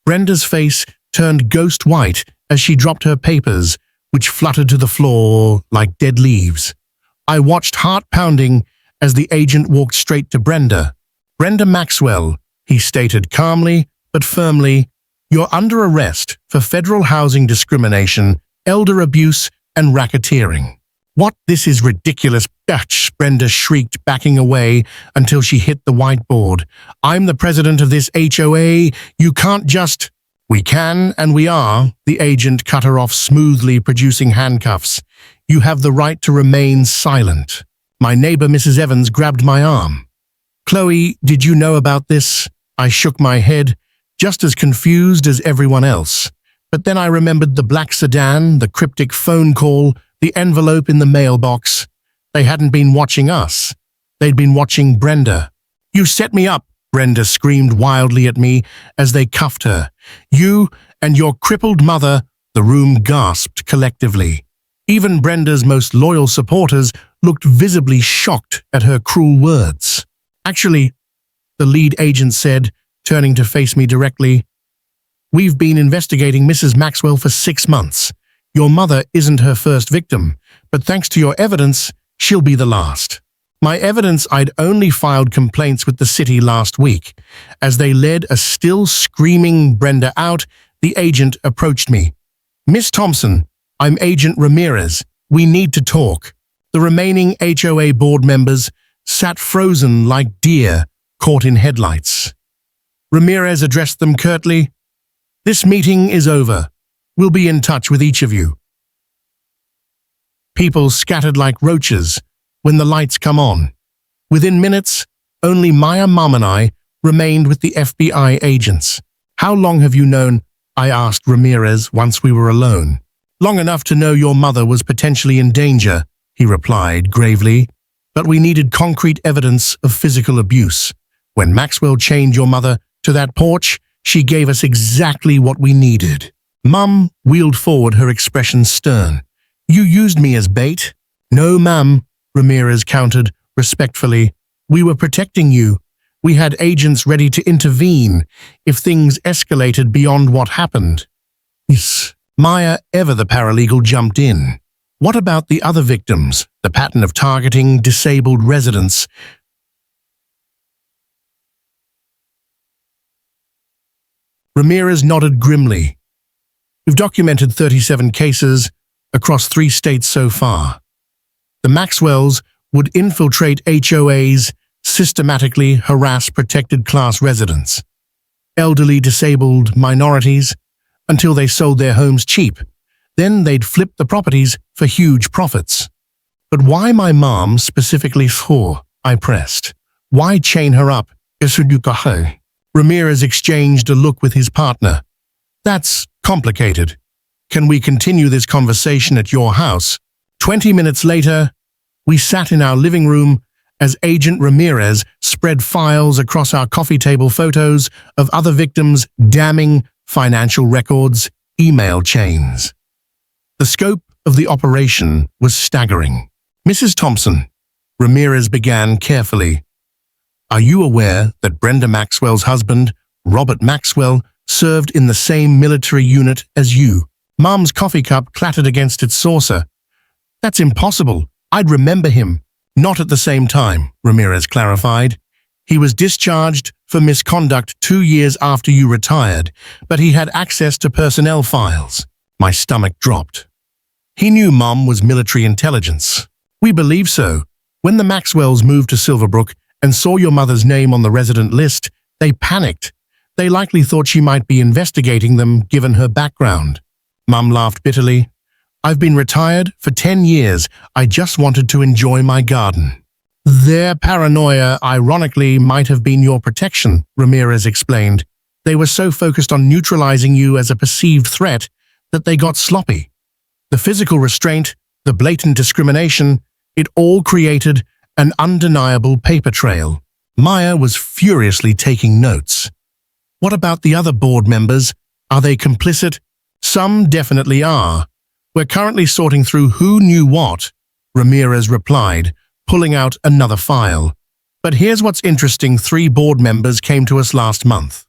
Brenda's face turned ghost white as she dropped her papers, which fluttered to the floor like dead leaves. I watched heart-pounding as the agent walked straight to Brenda. "Brenda Maxwell," he stated calmly but firmly, "you're under arrest for federal housing discrimination, elder abuse, and racketeering." What? This is ridiculous, Dutch, Brenda shrieked, backing away until she hit the whiteboard. I'm the president of this HOA. You can't just… We can, and we are. The agent cut her off smoothly, producing handcuffs. You have the right to remain silent. My neighbor, Mrs. Evans, grabbed my arm. Chloe, did you know about this? I shook my head, just as confused as everyone else. But then I remembered the black sedan, the cryptic phone call, the envelope in the mailbox. They hadn't been watching us. They'd been watching Brenda. You set me up, Brenda screamed wildly at me as they cuffed her. You and your crippled mother, the room gasped collectively. Even Brenda's most loyal supporters looked visibly shocked at her cruel words. Actually, the lead agent said, turning to face me directly, we've been investigating Mrs. Maxwell for 6 months. Your mother isn't her first victim, but thanks to your evidence, she'll be the last. My evidence? I'd only filed complaints with the city last week. As they led a still screaming Brenda out, the agent approached me. Miss Thompson, I'm Agent Ramirez. We need to talk. The remaining HOA board members sat frozen like deer caught in headlights. Ramirez addressed them curtly. This meeting is over. We'll be in touch with each of you. People scattered like roaches when the lights come on. Within minutes, only Maya, Mom, and I remained with the FBI agents. How long have you known? I asked Ramirez once we were alone. Long enough to know your mother was potentially in danger, he replied gravely. But we needed concrete evidence of physical abuse. When Maxwell chained your mother to that porch, she gave us exactly what we needed. Mum wheeled forward, her expression stern. You used me as bait? No, ma'am, Ramirez countered respectfully. We were protecting you. We had agents ready to intervene if things escalated beyond what happened. Yes. Maya, ever the paralegal, jumped in. What about the other victims? The pattern of targeting disabled residents. Ramirez nodded grimly. We've documented 37 cases across 3 states so far. The Maxwells would infiltrate HOAs, systematically harass protected class residents, elderly, disabled, minorities, until they sold their homes cheap. Then they'd flip the properties for huge profits. But why my mom specifically? I pressed. Why chain her up? Ramirez exchanged a look with his partner. That's complicated. Can we continue this conversation at your house? 20 minutes later, we sat in our living room as Agent Ramirez spread files across our coffee table, photos of other victims, damning financial records, email chains. The scope of the operation was staggering. Mrs. Thompson, Ramirez began carefully. Are you aware that Brenda Maxwell's husband, Robert Maxwell, served in the same military unit as you? Mom's coffee cup clattered against its saucer. That's impossible. I'd remember him. Not at the same time, Ramirez clarified. He was discharged for misconduct 2 years after you retired, but he had access to personnel files. My stomach dropped. He knew Mom was military intelligence. We believe so. When the Maxwells moved to Silverbrook and saw your mother's name on the resident list, they panicked. They likely thought she might be investigating them, given her background. Mum laughed bitterly. I've been retired for 10 years. I just wanted to enjoy my garden. Their paranoia, ironically, might have been your protection, Ramirez explained. They were so focused on neutralizing you as a perceived threat that they got sloppy. The physical restraint, the blatant discrimination, it all created an undeniable paper trail. Maya was furiously taking notes. What about the other board members? Are they complicit? Some definitely are. We're currently sorting through who knew what, Ramirez replied, pulling out another file. But here's what's interesting. 3 board members came to us last month.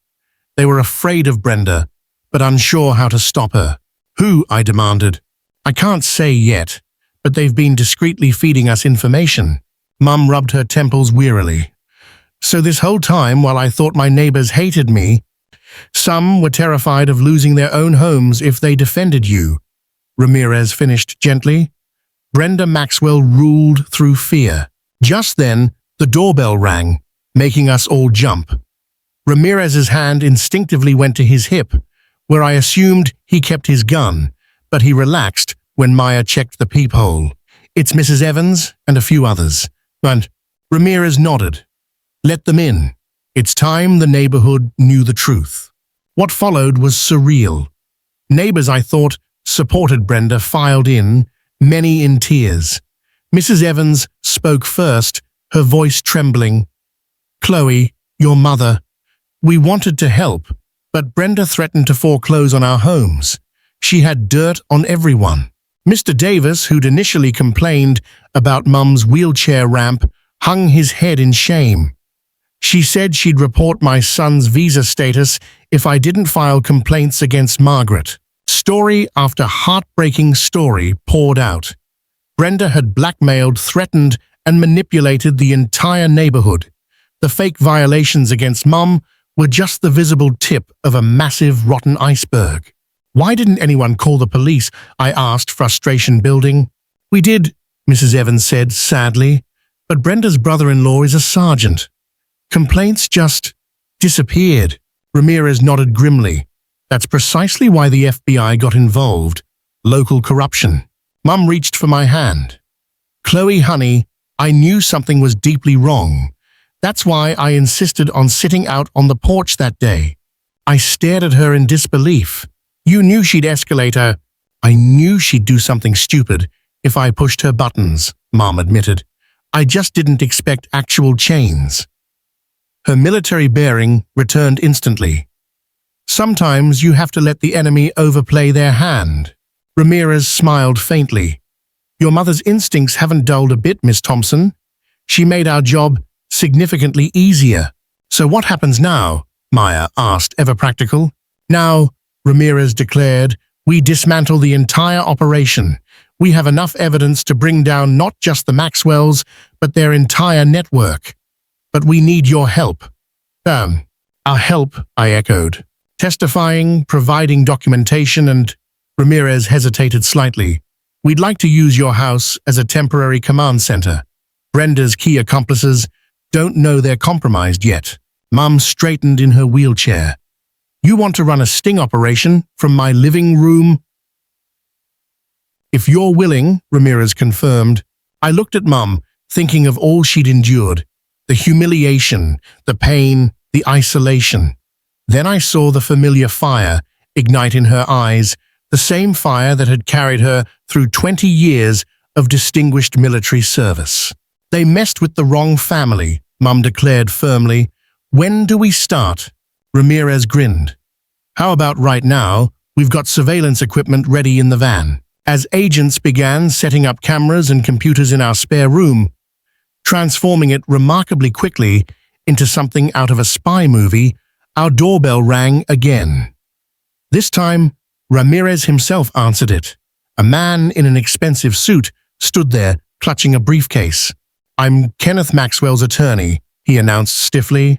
They were afraid of Brenda, but unsure how to stop her. Who? I demanded. I can't say yet, but they've been discreetly feeding us information. Mum rubbed her temples wearily. So this whole time, while I thought my neighbors hated me, some were terrified of losing their own homes if they defended you. Ramirez finished gently. Brenda Maxwell ruled through fear. Just then, the doorbell rang, making us all jump. Ramirez's hand instinctively went to his hip, where I assumed he kept his gun, but he relaxed when Maya checked the peephole. "It's Mrs. Evans and a few others." And Ramirez nodded. "Let them in." It's time the neighborhood knew the truth. What followed was surreal. Neighbors I thought supported Brenda filed in, many in tears. Mrs. Evans spoke first, her voice trembling. "Chloe, your mother. We wanted to help, but Brenda threatened to foreclose on our homes. She had dirt on everyone." Mr. Davis, who'd initially complained about Mum's wheelchair ramp, hung his head in shame. "She said she'd report my son's visa status if I didn't file complaints against Margaret." Story after heartbreaking story poured out. Brenda had blackmailed, threatened, and manipulated the entire neighborhood. The fake violations against Mum were just the visible tip of a massive, rotten iceberg. "Why didn't anyone call the police?" I asked, frustration building. "We did," Mrs. Evans said sadly, "but Brenda's brother-in-law is a sergeant. Complaints just disappeared." Ramirez nodded grimly. "That's precisely why the FBI got involved. Local corruption." Mum reached for my hand. "Chloe, honey, I knew something was deeply wrong. That's why I insisted on sitting out on the porch that day." I stared at her in disbelief. "You knew she'd escalate her." "I knew she'd do something stupid if I pushed her buttons," Mom admitted. "I just didn't expect actual chains." Her military bearing returned instantly. "Sometimes you have to let the enemy overplay their hand." Ramirez smiled faintly. "Your mother's instincts haven't dulled a bit, Miss Thompson. She made our job significantly easier." "So what happens now?" Maya asked, ever practical. "Now," Ramirez declared, "we dismantle the entire operation. We have enough evidence to bring down not just the Maxwells, but their entire network. But we need your help." "Our help," I echoed. "Testifying, providing documentation, and—" Ramirez hesitated slightly. "We'd like to use your house as a temporary command center. Brenda's key accomplices don't know they're compromised yet." Mum straightened in her wheelchair. "You want to run a sting operation from my living room?" "If you're willing," Ramirez confirmed. I looked at Mum, thinking of all she'd endured. The humiliation, the pain, the isolation. Then I saw the familiar fire ignite in her eyes, the same fire that had carried her through 20 years of distinguished military service. "They messed with the wrong family," Mum declared firmly. "When do we start?" Ramirez grinned. "How about right now? We've got surveillance equipment ready in the van." As agents began setting up cameras and computers in our spare room, transforming it remarkably quickly into something out of a spy movie, our doorbell rang again. This time, Ramirez himself answered it. A man in an expensive suit stood there, clutching a briefcase. "I'm Kenneth Maxwell's attorney," he announced stiffly.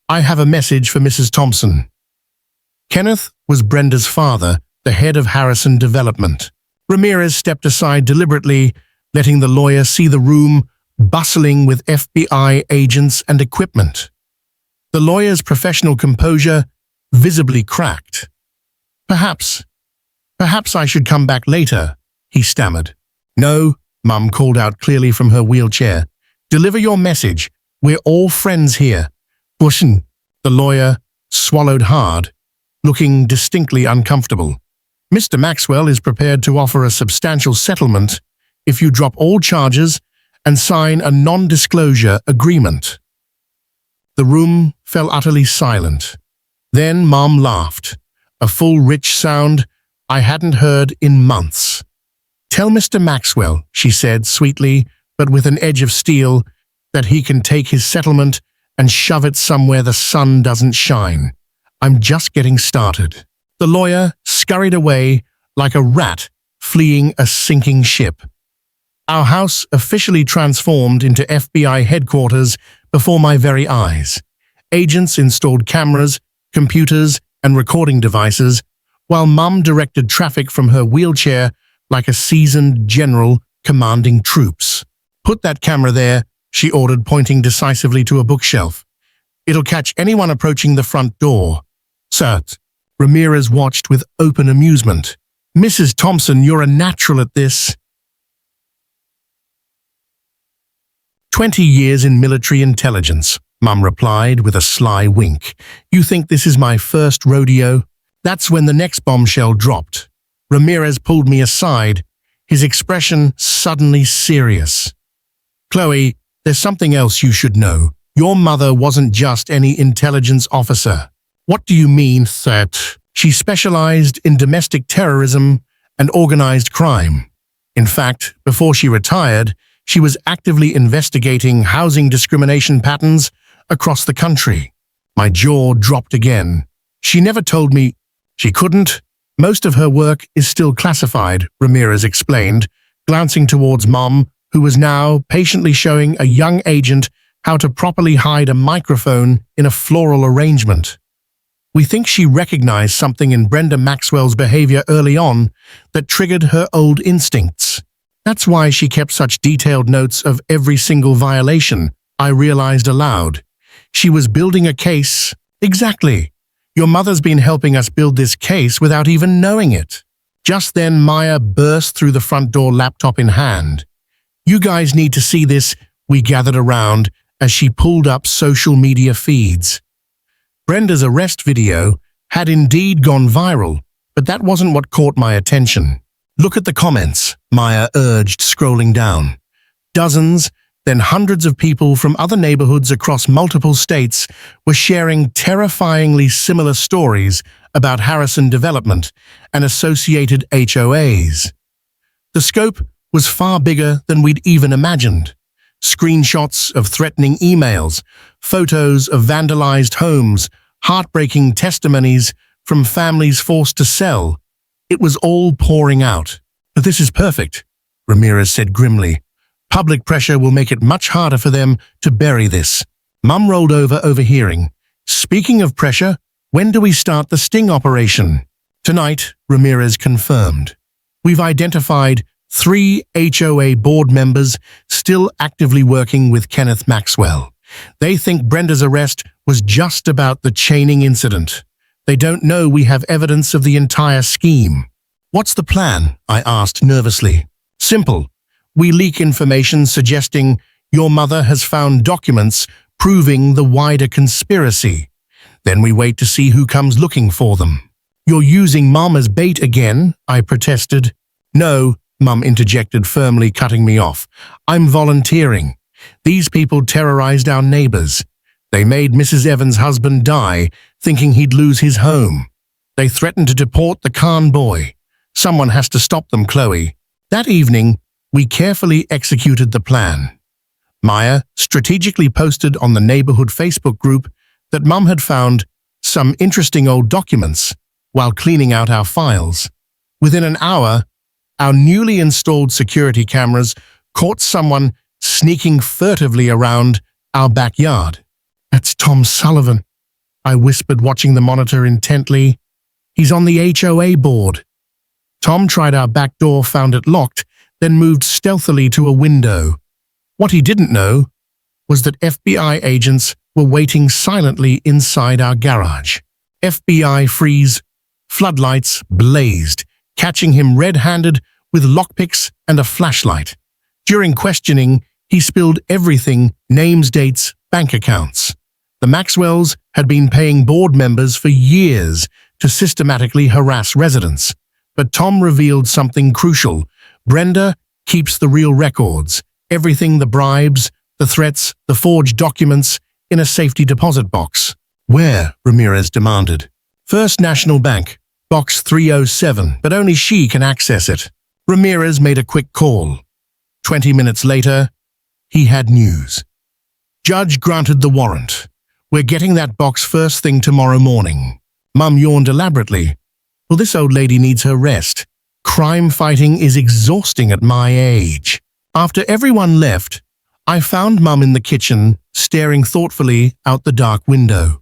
"I have a message for Mrs. Thompson." Kenneth was Brenda's father, the head of Harrison Development. Ramirez stepped aside deliberately, letting the lawyer see the room bustling with FBI agents and equipment. The lawyer's professional composure visibly cracked. Perhaps I should come back later," he stammered. "No," Mum called out clearly from her wheelchair. "Deliver your message. We're all friends here." "Listen," the lawyer swallowed hard, looking distinctly uncomfortable. "Mr. Maxwell is prepared to offer a substantial settlement if you drop all charges and sign a non-disclosure agreement." The room fell utterly silent. Then Mom laughed, a full, rich sound I hadn't heard in months. "Tell Mr. Maxwell," she said sweetly, but with an edge of steel, "that he can take his settlement and shove it somewhere the sun doesn't shine. I'm just getting started." The lawyer scurried away like a rat fleeing a sinking ship. Our house officially transformed into FBI headquarters before my very eyes. Agents installed cameras, computers, and recording devices, while Mum directed traffic from her wheelchair like a seasoned general commanding troops. "Put that camera there," she ordered, pointing decisively to a bookshelf. "It'll catch anyone approaching the front door." "Sir," Ramirez watched with open amusement. "Mrs. Thompson, you're a natural at this." 20 years in military intelligence, Mum replied with a sly wink. "You think this is my first rodeo?" That's when the next bombshell dropped. Ramirez pulled me aside, his expression suddenly serious. "Chloe, there's something else you should know. Your mother wasn't just any intelligence officer." "What do you mean, that?" "She specialized in domestic terrorism and organized crime. In fact, before she retired, she was actively investigating housing discrimination patterns across the country." My jaw dropped again. "She never told me." "She couldn't. Most of her work is still classified," Ramirez explained, glancing towards Mom, who was now patiently showing a young agent how to properly hide a microphone in a floral arrangement. "We think she recognized something in Brenda Maxwell's behavior early on that triggered her old instincts. That's why she kept such detailed notes of every single violation," I realized aloud. "She was building a case." "Exactly. Your mother's been helping us build this case without even knowing it." Just then, Maya burst through the front door, laptop in hand. "You guys need to see this," we gathered around as she pulled up social media feeds. Brenda's arrest video had indeed gone viral, but that wasn't what caught my attention. "Look at the comments," Maya urged, scrolling down. Dozens, then hundreds of people from other neighborhoods across multiple states were sharing terrifyingly similar stories about Harrison Development and associated HOAs. The scope was far bigger than we'd even imagined. Screenshots of threatening emails, photos of vandalized homes, heartbreaking testimonies from families forced to sell. It was all pouring out. "But this is perfect," Ramirez said grimly. "Public pressure will make it much harder for them to bury this." Mum rolled over, overhearing. "Speaking of pressure, when do we start the sting operation?" "Tonight," Ramirez confirmed. "We've identified 3 HOA board members still actively working with Kenneth Maxwell. They think Brenda's arrest was just about the chaining incident. They don't know we have evidence of the entire scheme." "What's the plan?" I asked nervously. "Simple. We leak information suggesting your mother has found documents proving the wider conspiracy. Then we wait to see who comes looking for them." "You're using Mom as bait again," I protested. "No," Mum interjected, firmly cutting me off. "I'm volunteering. These people terrorized our neighbors. They made Mrs. Evans' husband die, thinking he'd lose his home. They threatened to deport the Khan boy. Someone has to stop them, Chloe." That evening, we carefully executed the plan. Maya strategically posted on the neighborhood Facebook group that Mum had found some interesting old documents while cleaning out our files. Within an hour, our newly installed security cameras caught someone sneaking furtively around our backyard. "That's Tom Sullivan," I whispered, watching the monitor intently. "He's on the HOA board." Tom tried our back door, found it locked, then moved stealthily to a window. What he didn't know was that FBI agents were waiting silently inside our garage. FBI freeze, floodlights blazed, catching him red-handed with lockpicks and a flashlight. During questioning, he spilled everything: names, dates, bank accounts. The Maxwells had been paying board members for years to systematically harass residents. But Tom revealed something crucial. Brenda keeps the real records, everything: the bribes, the threats, the forged documents, in a safety deposit box. "Where?" Ramirez demanded. "First National Bank, box 307, but only she can access it." Ramirez made a quick call. 20 minutes later, he had news. "Judge granted the warrant. We're getting that box first thing tomorrow morning." Mum yawned elaborately. "Well, this old lady needs her rest. Crime fighting is exhausting at my age." After everyone left, I found Mum in the kitchen, staring thoughtfully out the dark window.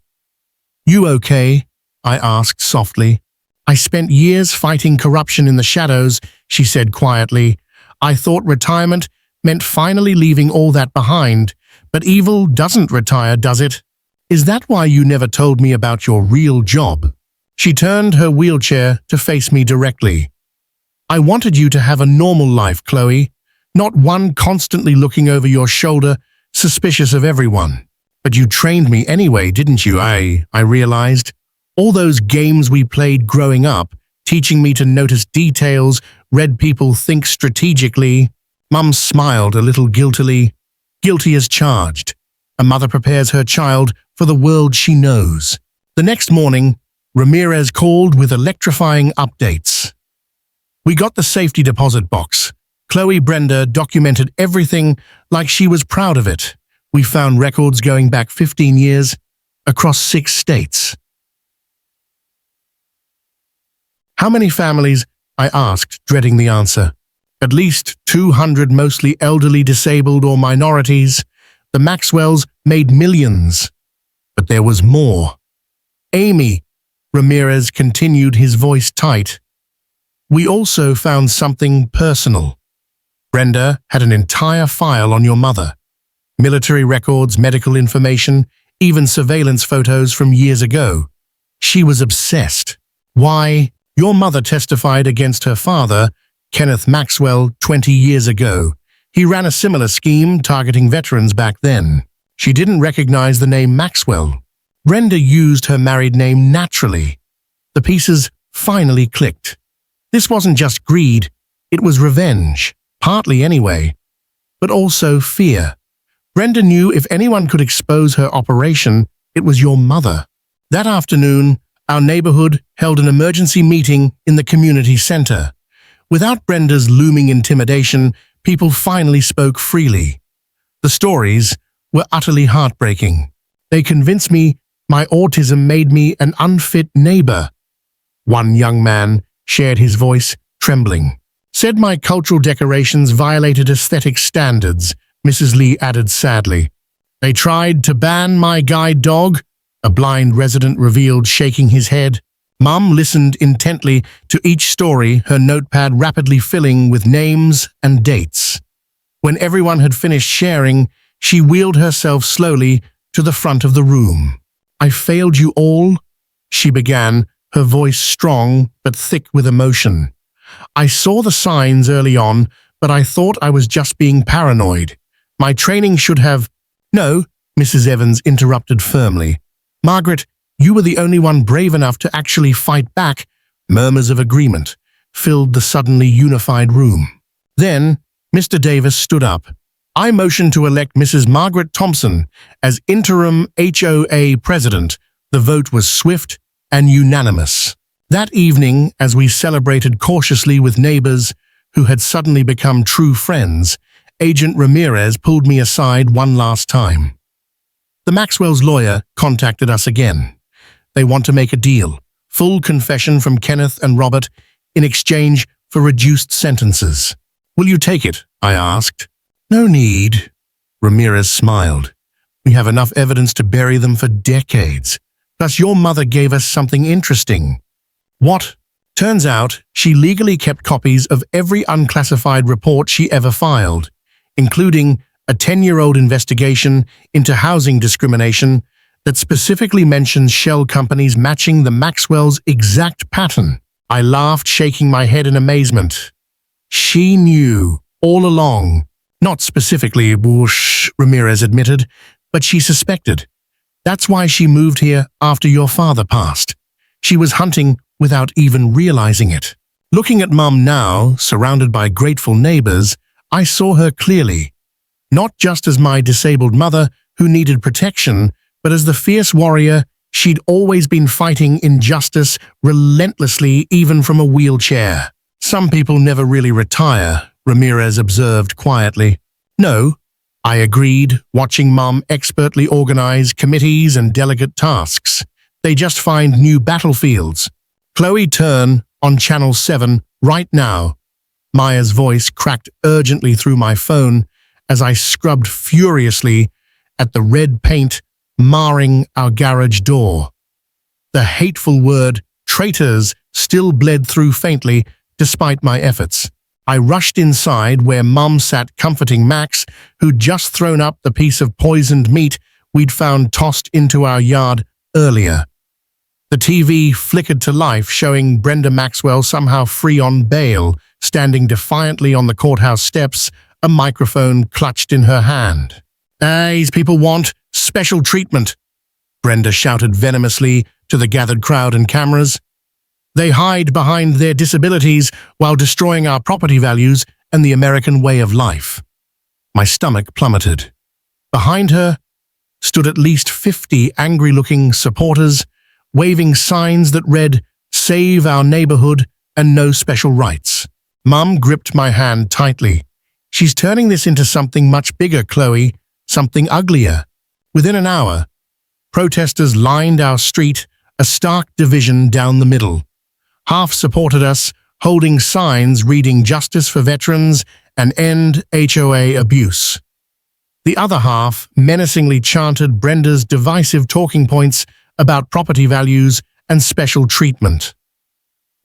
"You okay?" I asked softly. "I spent years fighting corruption in the shadows," she said quietly. I thought retirement meant finally leaving all that behind, but evil doesn't retire, does it? Is that why you never told me about your real job? She turned her wheelchair to face me directly. I wanted you to have a normal life, Chloe, not one constantly looking over your shoulder, suspicious of everyone. But you trained me anyway, didn't you? I realized. All those games we played growing up, teaching me to notice details, read people think strategically. Mum smiled a little guiltily. Guilty as charged. A mother prepares her child for the world she knows. The next morning, Ramirez called with electrifying updates. We got the safety deposit box. Chloe Brenda documented everything like she was proud of it. We found records going back 15 years across 6 states. How many families? I asked, dreading the answer. At least 200, mostly elderly, disabled, or minorities. The Maxwells made millions. But there was more. Amy, Ramirez continued, his voice tight. We also found something personal. Brenda had an entire file on your mother. Military records, medical information, even surveillance photos from years ago. She was obsessed. Why? Your mother testified against her father, Kenneth Maxwell, 20 years ago. He ran a similar scheme targeting veterans back then. She didn't recognize the name Maxwell. Brenda used her married name naturally. The pieces finally clicked. This wasn't just greed, it was revenge, partly anyway, but also fear. Brenda knew if anyone could expose her operation, it was your mother. That afternoon, our neighborhood held an emergency meeting in the community center. Without Brenda's looming intimidation, people finally spoke freely. The stories were utterly heartbreaking. They convinced me my autism made me an unfit neighbor. One young man shared his voice, trembling. Said my cultural decorations violated aesthetic standards, Mrs. Lee added sadly. They tried to ban my guide dog, a blind resident revealed, shaking his head. Mum listened intently to each story, her notepad rapidly filling with names and dates. When everyone had finished sharing, she wheeled herself slowly to the front of the room. I failed you all, she began, her voice strong but thick with emotion. I saw the signs early on, but I thought I was just being paranoid. My training should have— No, Mrs. Evans interrupted firmly. Margaret, you were the only one brave enough to actually fight back. Murmurs of agreement filled the suddenly unified room. Then, Mr. Davis stood up. I motion to elect Mrs. Margaret Thompson as interim HOA president. The vote was swift and unanimous. That evening, as we celebrated cautiously with neighbors who had suddenly become true friends, Agent Ramirez pulled me aside one last time. The Maxwell's lawyer contacted us again. They want to make a deal. Full confession from Kenneth and Robert in exchange for reduced sentences. Will you take it? I asked. No need. Ramirez smiled. We have enough evidence to bury them for decades. Plus, your mother gave us something interesting. What? Turns out, she legally kept copies of every unclassified report she ever filed, including a 10-year-old investigation into housing discrimination that specifically mentions shell companies matching the Maxwell's exact pattern. I laughed, shaking my head in amazement. She knew all along. Not specifically, whoosh, Ramirez admitted, but she suspected. That's why she moved here after your father passed. She was hunting without even realizing it. Looking at Mum now, surrounded by grateful neighbors, I saw her clearly. Not just as my disabled mother who needed protection, but as the fierce warrior she'd always been fighting injustice relentlessly, even from a wheelchair. Some people never really retire, Ramirez observed quietly. No, I agreed, watching Mum expertly organize committees and delegate tasks. They just find new battlefields. Chloe, turn on Channel 7 right now. Maya's voice cracked urgently through my phone as I scrubbed furiously at the red paint marring our garage door. The hateful word, traitors, still bled through faintly despite my efforts. I rushed inside where Mum sat comforting Max, who'd just thrown up the piece of poisoned meat we'd found tossed into our yard earlier. The TV flickered to life, showing Brenda Maxwell somehow free on bail, standing defiantly on the courthouse steps, a microphone clutched in her hand. "These people want special treatment," Brenda shouted venomously to the gathered crowd and cameras. "They hide behind their disabilities while destroying our property values and the American way of life." My stomach plummeted. Behind her stood at least 50 angry-looking supporters, waving signs that read, "Save our neighborhood and no special rights." Mum gripped my hand tightly. "She's turning this into something much bigger, Chloe, something uglier." Within an hour, protesters lined our street, a stark division down the middle. Half supported us, holding signs reading "Justice for Veterans" and "End HOA Abuse." The other half menacingly chanted Brenda's divisive talking points about property values and special treatment.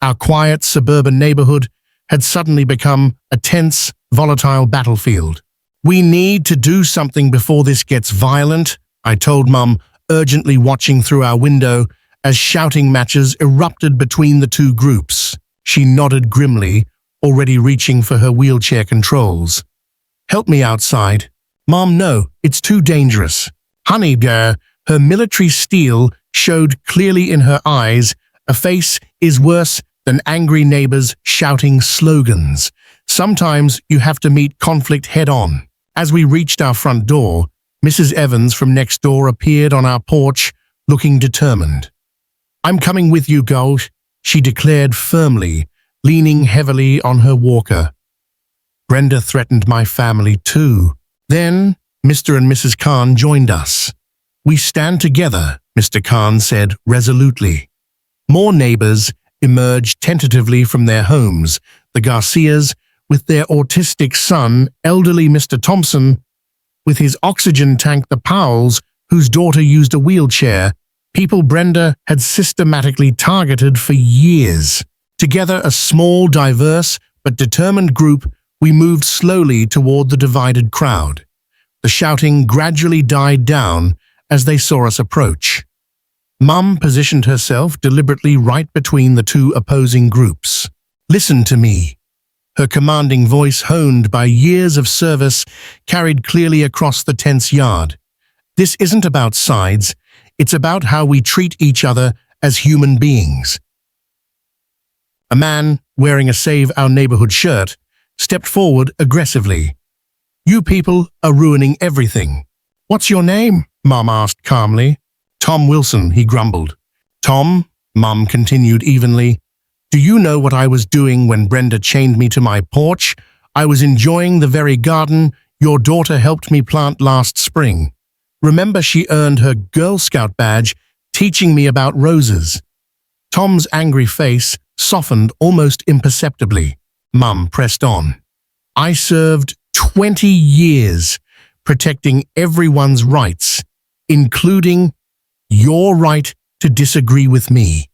Our quiet suburban neighborhood had suddenly become a tense, volatile battlefield. "We need to do something before this gets violent," I told Mum, urgently watching through our window as shouting matches erupted between the two groups. She nodded grimly, already reaching for her wheelchair controls. "Help me outside." "Mom, no, it's too dangerous." "Honey, dear," her military steel showed clearly in her eyes. "A face is worse than angry neighbors shouting slogans. Sometimes you have to meet conflict head-on." As we reached our front door, Mrs. Evans from next door appeared on our porch, looking determined. "I'm coming with you, Gold," she declared firmly, leaning heavily on her walker. Brenda threatened my family too. Then Mr. and Mrs. Khan joined us. "We stand together," Mr. Khan said resolutely. More neighbors emerged tentatively from their homes, the Garcias with their autistic son, elderly Mr. Thompson with his oxygen tank, the Powells, whose daughter used a wheelchair, people Brenda had systematically targeted for years. Together, a small, diverse, but determined group, we moved slowly toward the divided crowd. The shouting gradually died down as they saw us approach. Mum positioned herself deliberately right between the two opposing groups. "Listen to me." Her commanding voice, honed by years of service, carried clearly across the tense yard. "This isn't about sides. It's about how we treat each other as human beings." A man, wearing a Save Our Neighborhood shirt, stepped forward aggressively. "You people are ruining everything." "What's your name?" Mum asked calmly. "Tom Wilson," he grumbled. "Tom," Mum continued evenly, "do you know what I was doing when Brenda chained me to my porch? I was enjoying the very garden your daughter helped me plant last spring. Remember, she earned her Girl Scout badge teaching me about roses." Tom's angry face softened almost imperceptibly. Mum pressed on. "I served 20 years protecting everyone's rights, including your right to disagree with me.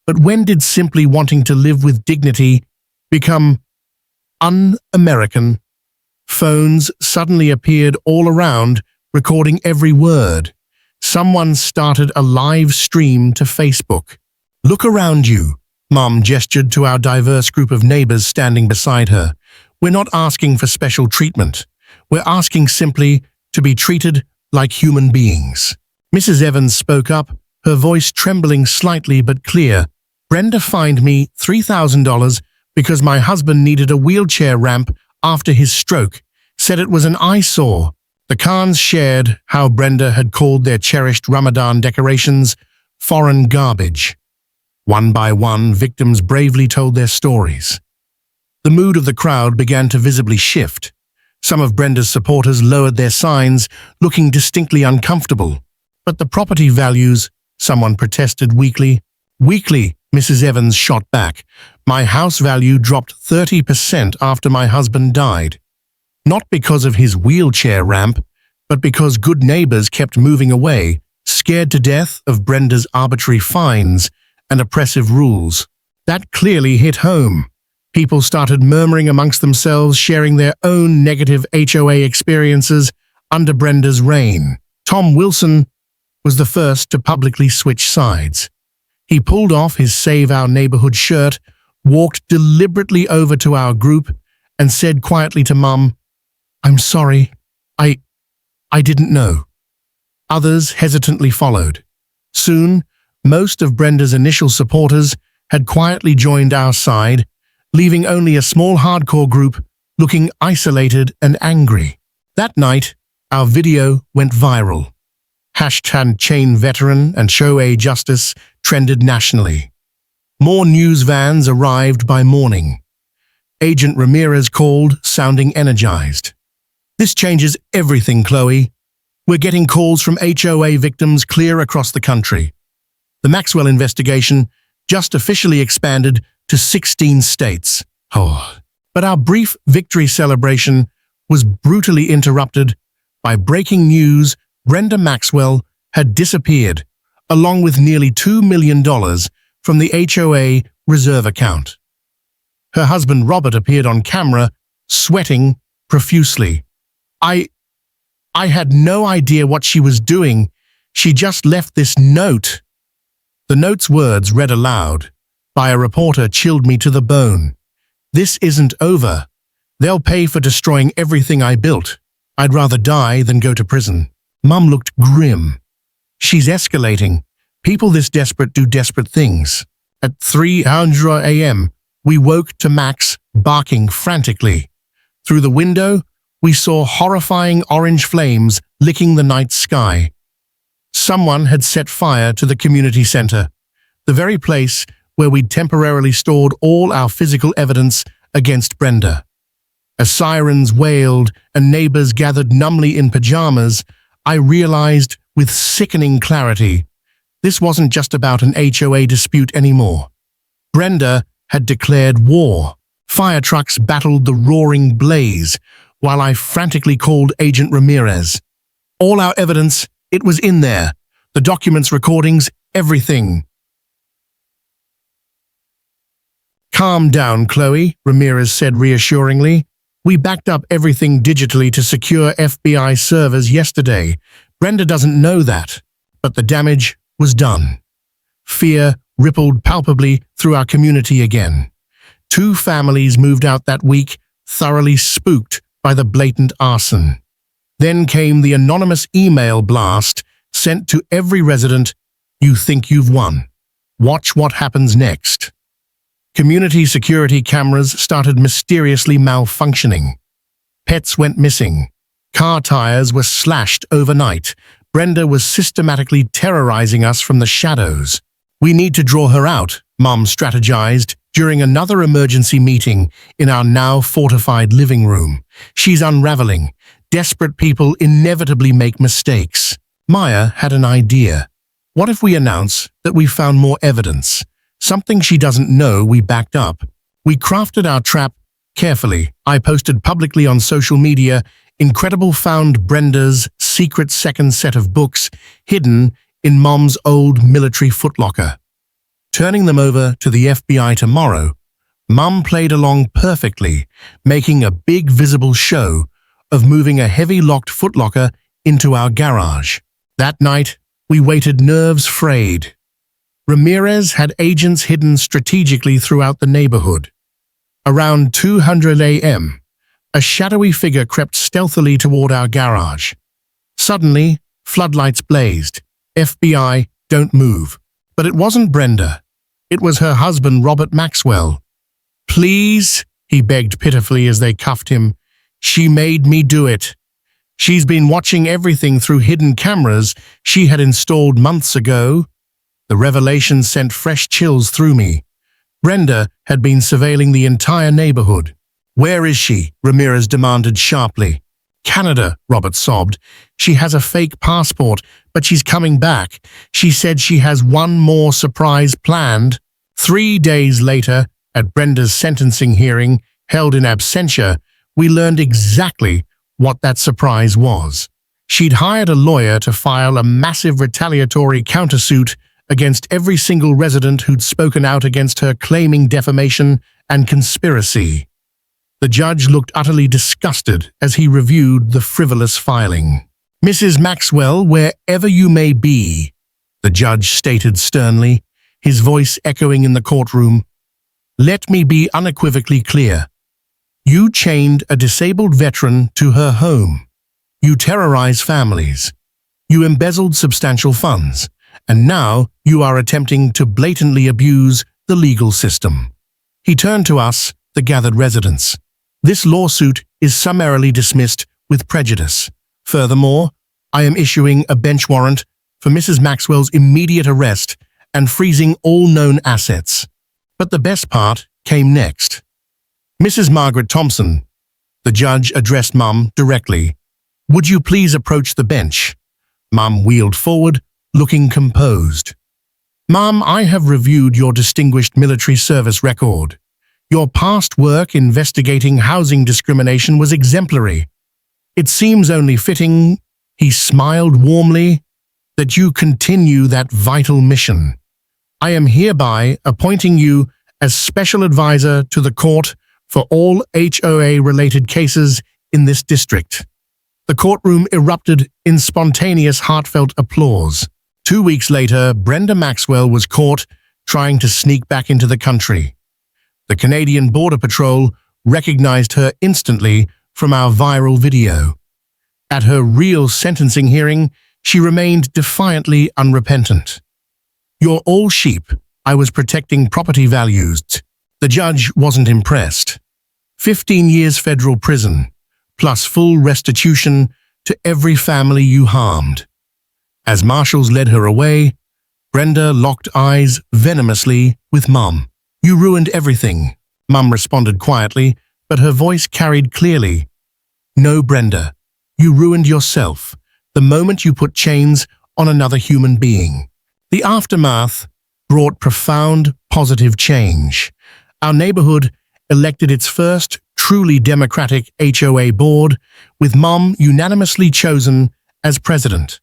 But when did simply wanting to live with dignity become un-American?" Phones suddenly appeared all around, recording every word. Someone started a live stream to Facebook. "Look around you," Mum gestured to our diverse group of neighbors standing beside her. "We're not asking for special treatment. We're asking simply to be treated like human beings." Mrs. Evans spoke up, her voice trembling slightly but clear. "Brenda fined me $3,000 because my husband needed a wheelchair ramp after his stroke, said it was an eyesore." The Khans shared how Brenda had called their cherished Ramadan decorations foreign garbage. One by one, victims bravely told their stories. The mood of the crowd began to visibly shift. Some of Brenda's supporters lowered their signs, looking distinctly uncomfortable. "But the property values," someone protested weakly. "Weakly," Mrs. Evans shot back. "My house value dropped 30% after my husband died. Not because of his wheelchair ramp, but because good neighbors kept moving away, scared to death of Brenda's arbitrary fines and oppressive rules." That clearly hit home. People started murmuring amongst themselves, sharing their own negative HOA experiences under Brenda's reign. Tom Wilson was the first to publicly switch sides. He pulled off his Save Our Neighborhood shirt, walked deliberately over to our group, and said quietly to Mum, "I'm sorry, I didn't know." Others hesitantly followed. Soon, most of Brenda's initial supporters had quietly joined our side, leaving only a small hardcore group looking isolated and angry. That night, our video went viral. #Chain Veteran and HOA Justice trended nationally. More news vans arrived by morning. Agent Ramirez called, sounding energized. "This changes everything, Chloe. We're getting calls from HOA victims clear across the country. The Maxwell investigation just officially expanded to 16 states. But our brief victory celebration was brutally interrupted by breaking news. Brenda Maxwell had disappeared, along with nearly $2 million from the HOA reserve account. Her husband Robert appeared on camera, sweating profusely. I had no idea what she was doing. She just left this note." The note's words, read aloud by a reporter, chilled me to the bone. "This isn't over. They'll pay for destroying everything I built. I'd rather die than go to prison." Mum looked grim. "She's escalating. People this desperate do desperate things." At 3:00 a.m., we woke to Max barking frantically. Through the window, we saw horrifying orange flames licking the night sky. Someone had set fire to the community center, the very place where we'd temporarily stored all our physical evidence against Brenda. As sirens wailed and neighbors gathered numbly in pajamas, I realized with sickening clarity, this wasn't just about an HOA dispute anymore. Brenda had declared war. Fire trucks battled the roaring blaze, while I frantically called Agent Ramirez. All our evidence, it was in there. The documents, recordings, everything. "Calm down, Chloe," Ramirez said reassuringly. "We backed up everything digitally to secure FBI servers yesterday. Brenda doesn't know that, but the damage was done." Fear rippled palpably through our community again. 2 families moved out that week, thoroughly spooked by the blatant arson. Then came the anonymous email blast sent to every resident, "You think you've won. Watch what happens next." Community security cameras started mysteriously malfunctioning. Pets went missing. Car tires were slashed overnight. Brenda was systematically terrorizing us from the shadows. "We need to draw her out," Mom strategized during another emergency meeting in our now fortified living room. "She's unraveling. Desperate people inevitably make mistakes." Maya had an idea. "What if we announce that we found more evidence? Something she doesn't know we backed up." We crafted our trap carefully. I posted publicly on social media, "Incredible found Brenda's secret second set of books hidden in Mom's old military footlocker. Turning them over to the FBI tomorrow." Mum played along perfectly, making a big visible show of moving a heavy locked footlocker into our garage. That night, we waited nerves frayed. Ramirez had agents hidden strategically throughout the neighborhood. Around 2:00 a.m., a shadowy figure crept stealthily toward our garage. Suddenly, floodlights blazed. "FBI, don't move." But it wasn't Brenda. It was her husband, Robert Maxwell. "Please," he begged pitifully as they cuffed him. "She made me do it. She's been watching everything through hidden cameras she had installed months ago." The revelation sent fresh chills through me. Brenda had been surveilling the entire neighborhood. "Where is she?" Ramirez demanded sharply. "Canada," Robert sobbed. "She has a fake passport, but she's coming back. She said she has one more surprise planned." 3 days later, at Brenda's sentencing hearing, held in absentia, we learned exactly what that surprise was. She'd hired a lawyer to file a massive retaliatory countersuit against every single resident who'd spoken out against her, claiming defamation and conspiracy. The judge looked utterly disgusted as he reviewed the frivolous filing. "Mrs. Maxwell, wherever you may be," the judge stated sternly, his voice echoing in the courtroom, "let me be unequivocally clear. You chained a disabled veteran to her home. You terrorize families. You embezzled substantial funds, and now you are attempting to blatantly abuse the legal system." He turned to us, the gathered residents. "This lawsuit is summarily dismissed with prejudice. Furthermore, I am issuing a bench warrant for Mrs. Maxwell's immediate arrest and freezing all known assets." But the best part came next. "Mrs. Margaret Thompson," the judge addressed Mum directly, "would you please approach the bench?" Mum wheeled forward, looking composed. "Mum, I have reviewed your distinguished military service record. Your past work investigating housing discrimination was exemplary. It seems only fitting," he smiled warmly, "that you continue that vital mission. I am hereby appointing you as special advisor to the court for all HOA-related cases in this district." The courtroom erupted in spontaneous, heartfelt applause. 2 weeks later, Brenda Maxwell was caught trying to sneak back into the country. The Canadian Border Patrol recognized her instantly from our viral video. At her real sentencing hearing, she remained defiantly unrepentant. "You're all sheep. I was protecting property values." The judge wasn't impressed. 15 years federal prison, plus full restitution to every family you harmed. As marshals led her away, Brenda locked eyes venomously with Mum. "You ruined everything," Mum responded quietly, but her voice carried clearly. "No, Brenda, you ruined yourself the moment you put chains on another human being." The aftermath brought profound, positive change. Our neighborhood elected its first truly democratic HOA board, with Mum unanimously chosen as president.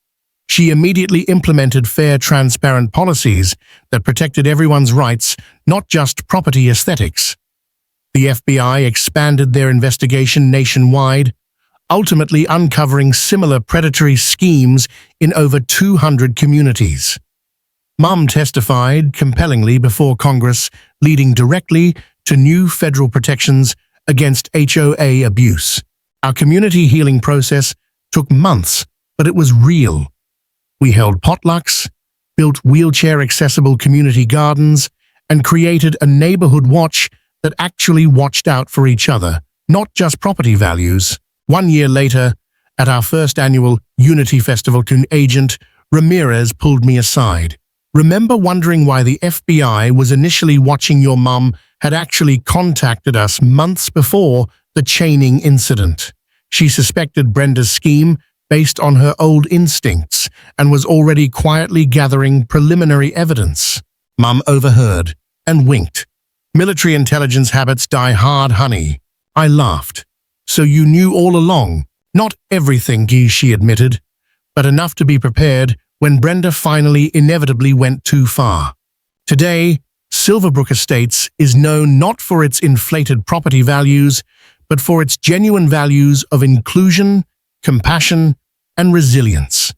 She immediately implemented fair, transparent policies that protected everyone's rights, not just property aesthetics. The FBI expanded their investigation nationwide, ultimately uncovering similar predatory schemes in over 200 communities. Mum testified compellingly before Congress, leading directly to new federal protections against HOA abuse. Our community healing process took months, but it was real. We held potlucks, built wheelchair-accessible community gardens, and created a neighborhood watch that actually watched out for each other, not just property values. 1 year later, at our first annual Unity Festival, Agent Ramirez pulled me aside. "Remember wondering why the FBI was initially watching your mum had actually contacted us months before the chaining incident. She suspected Brenda's scheme based on her old instincts and was already quietly gathering preliminary evidence." Mum overheard and winked. "Military intelligence habits die hard, honey." I laughed. "So you knew all along?" "Not everything," she admitted, "but enough to be prepared when Brenda finally inevitably went too far." Today, Silverbrook Estates is known not for its inflated property values, but for its genuine values of inclusion, compassion, and resilience.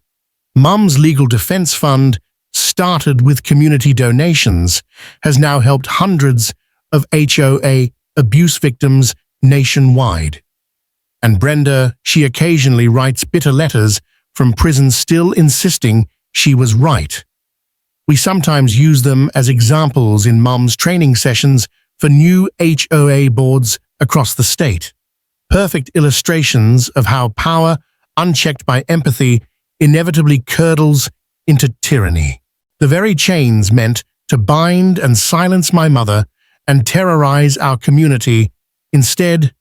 Mum's Legal Defense Fund, started with community donations, has now helped hundreds of HOA abuse victims nationwide. And Brenda, she occasionally writes bitter letters from prison, still insisting she was right. We sometimes use them as examples in Mum's training sessions for new HOA boards across the state. Perfect illustrations of how power, unchecked by empathy, inevitably curdles into tyranny. The very chains meant to bind and silence my mother and terrorize our community instead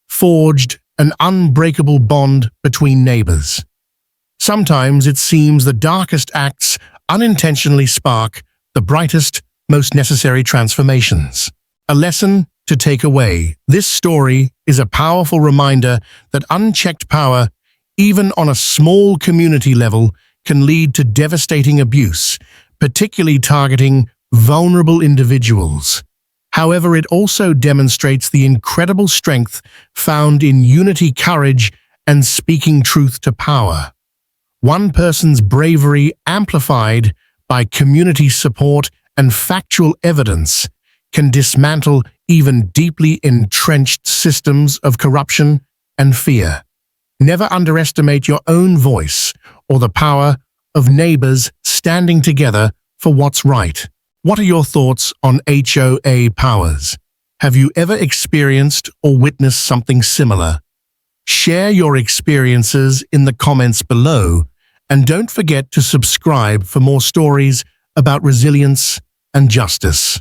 forged an unbreakable bond between neighbors. Sometimes it seems the darkest acts unintentionally spark the brightest, most necessary transformations. A lesson to take away: this story is a powerful reminder that unchecked power, even on a small community level, can lead to devastating abuse, particularly targeting vulnerable individuals. However, it also demonstrates the incredible strength found in unity, courage, and speaking truth to power. One person's bravery, amplified by community support and factual evidence, can dismantle even deeply entrenched systems of corruption and fear. Never underestimate your own voice or the power of neighbors standing together for what's right. What are your thoughts on HOA powers? Have you ever experienced or witnessed something similar? Share your experiences in the comments below, and don't forget to subscribe for more stories about resilience and justice.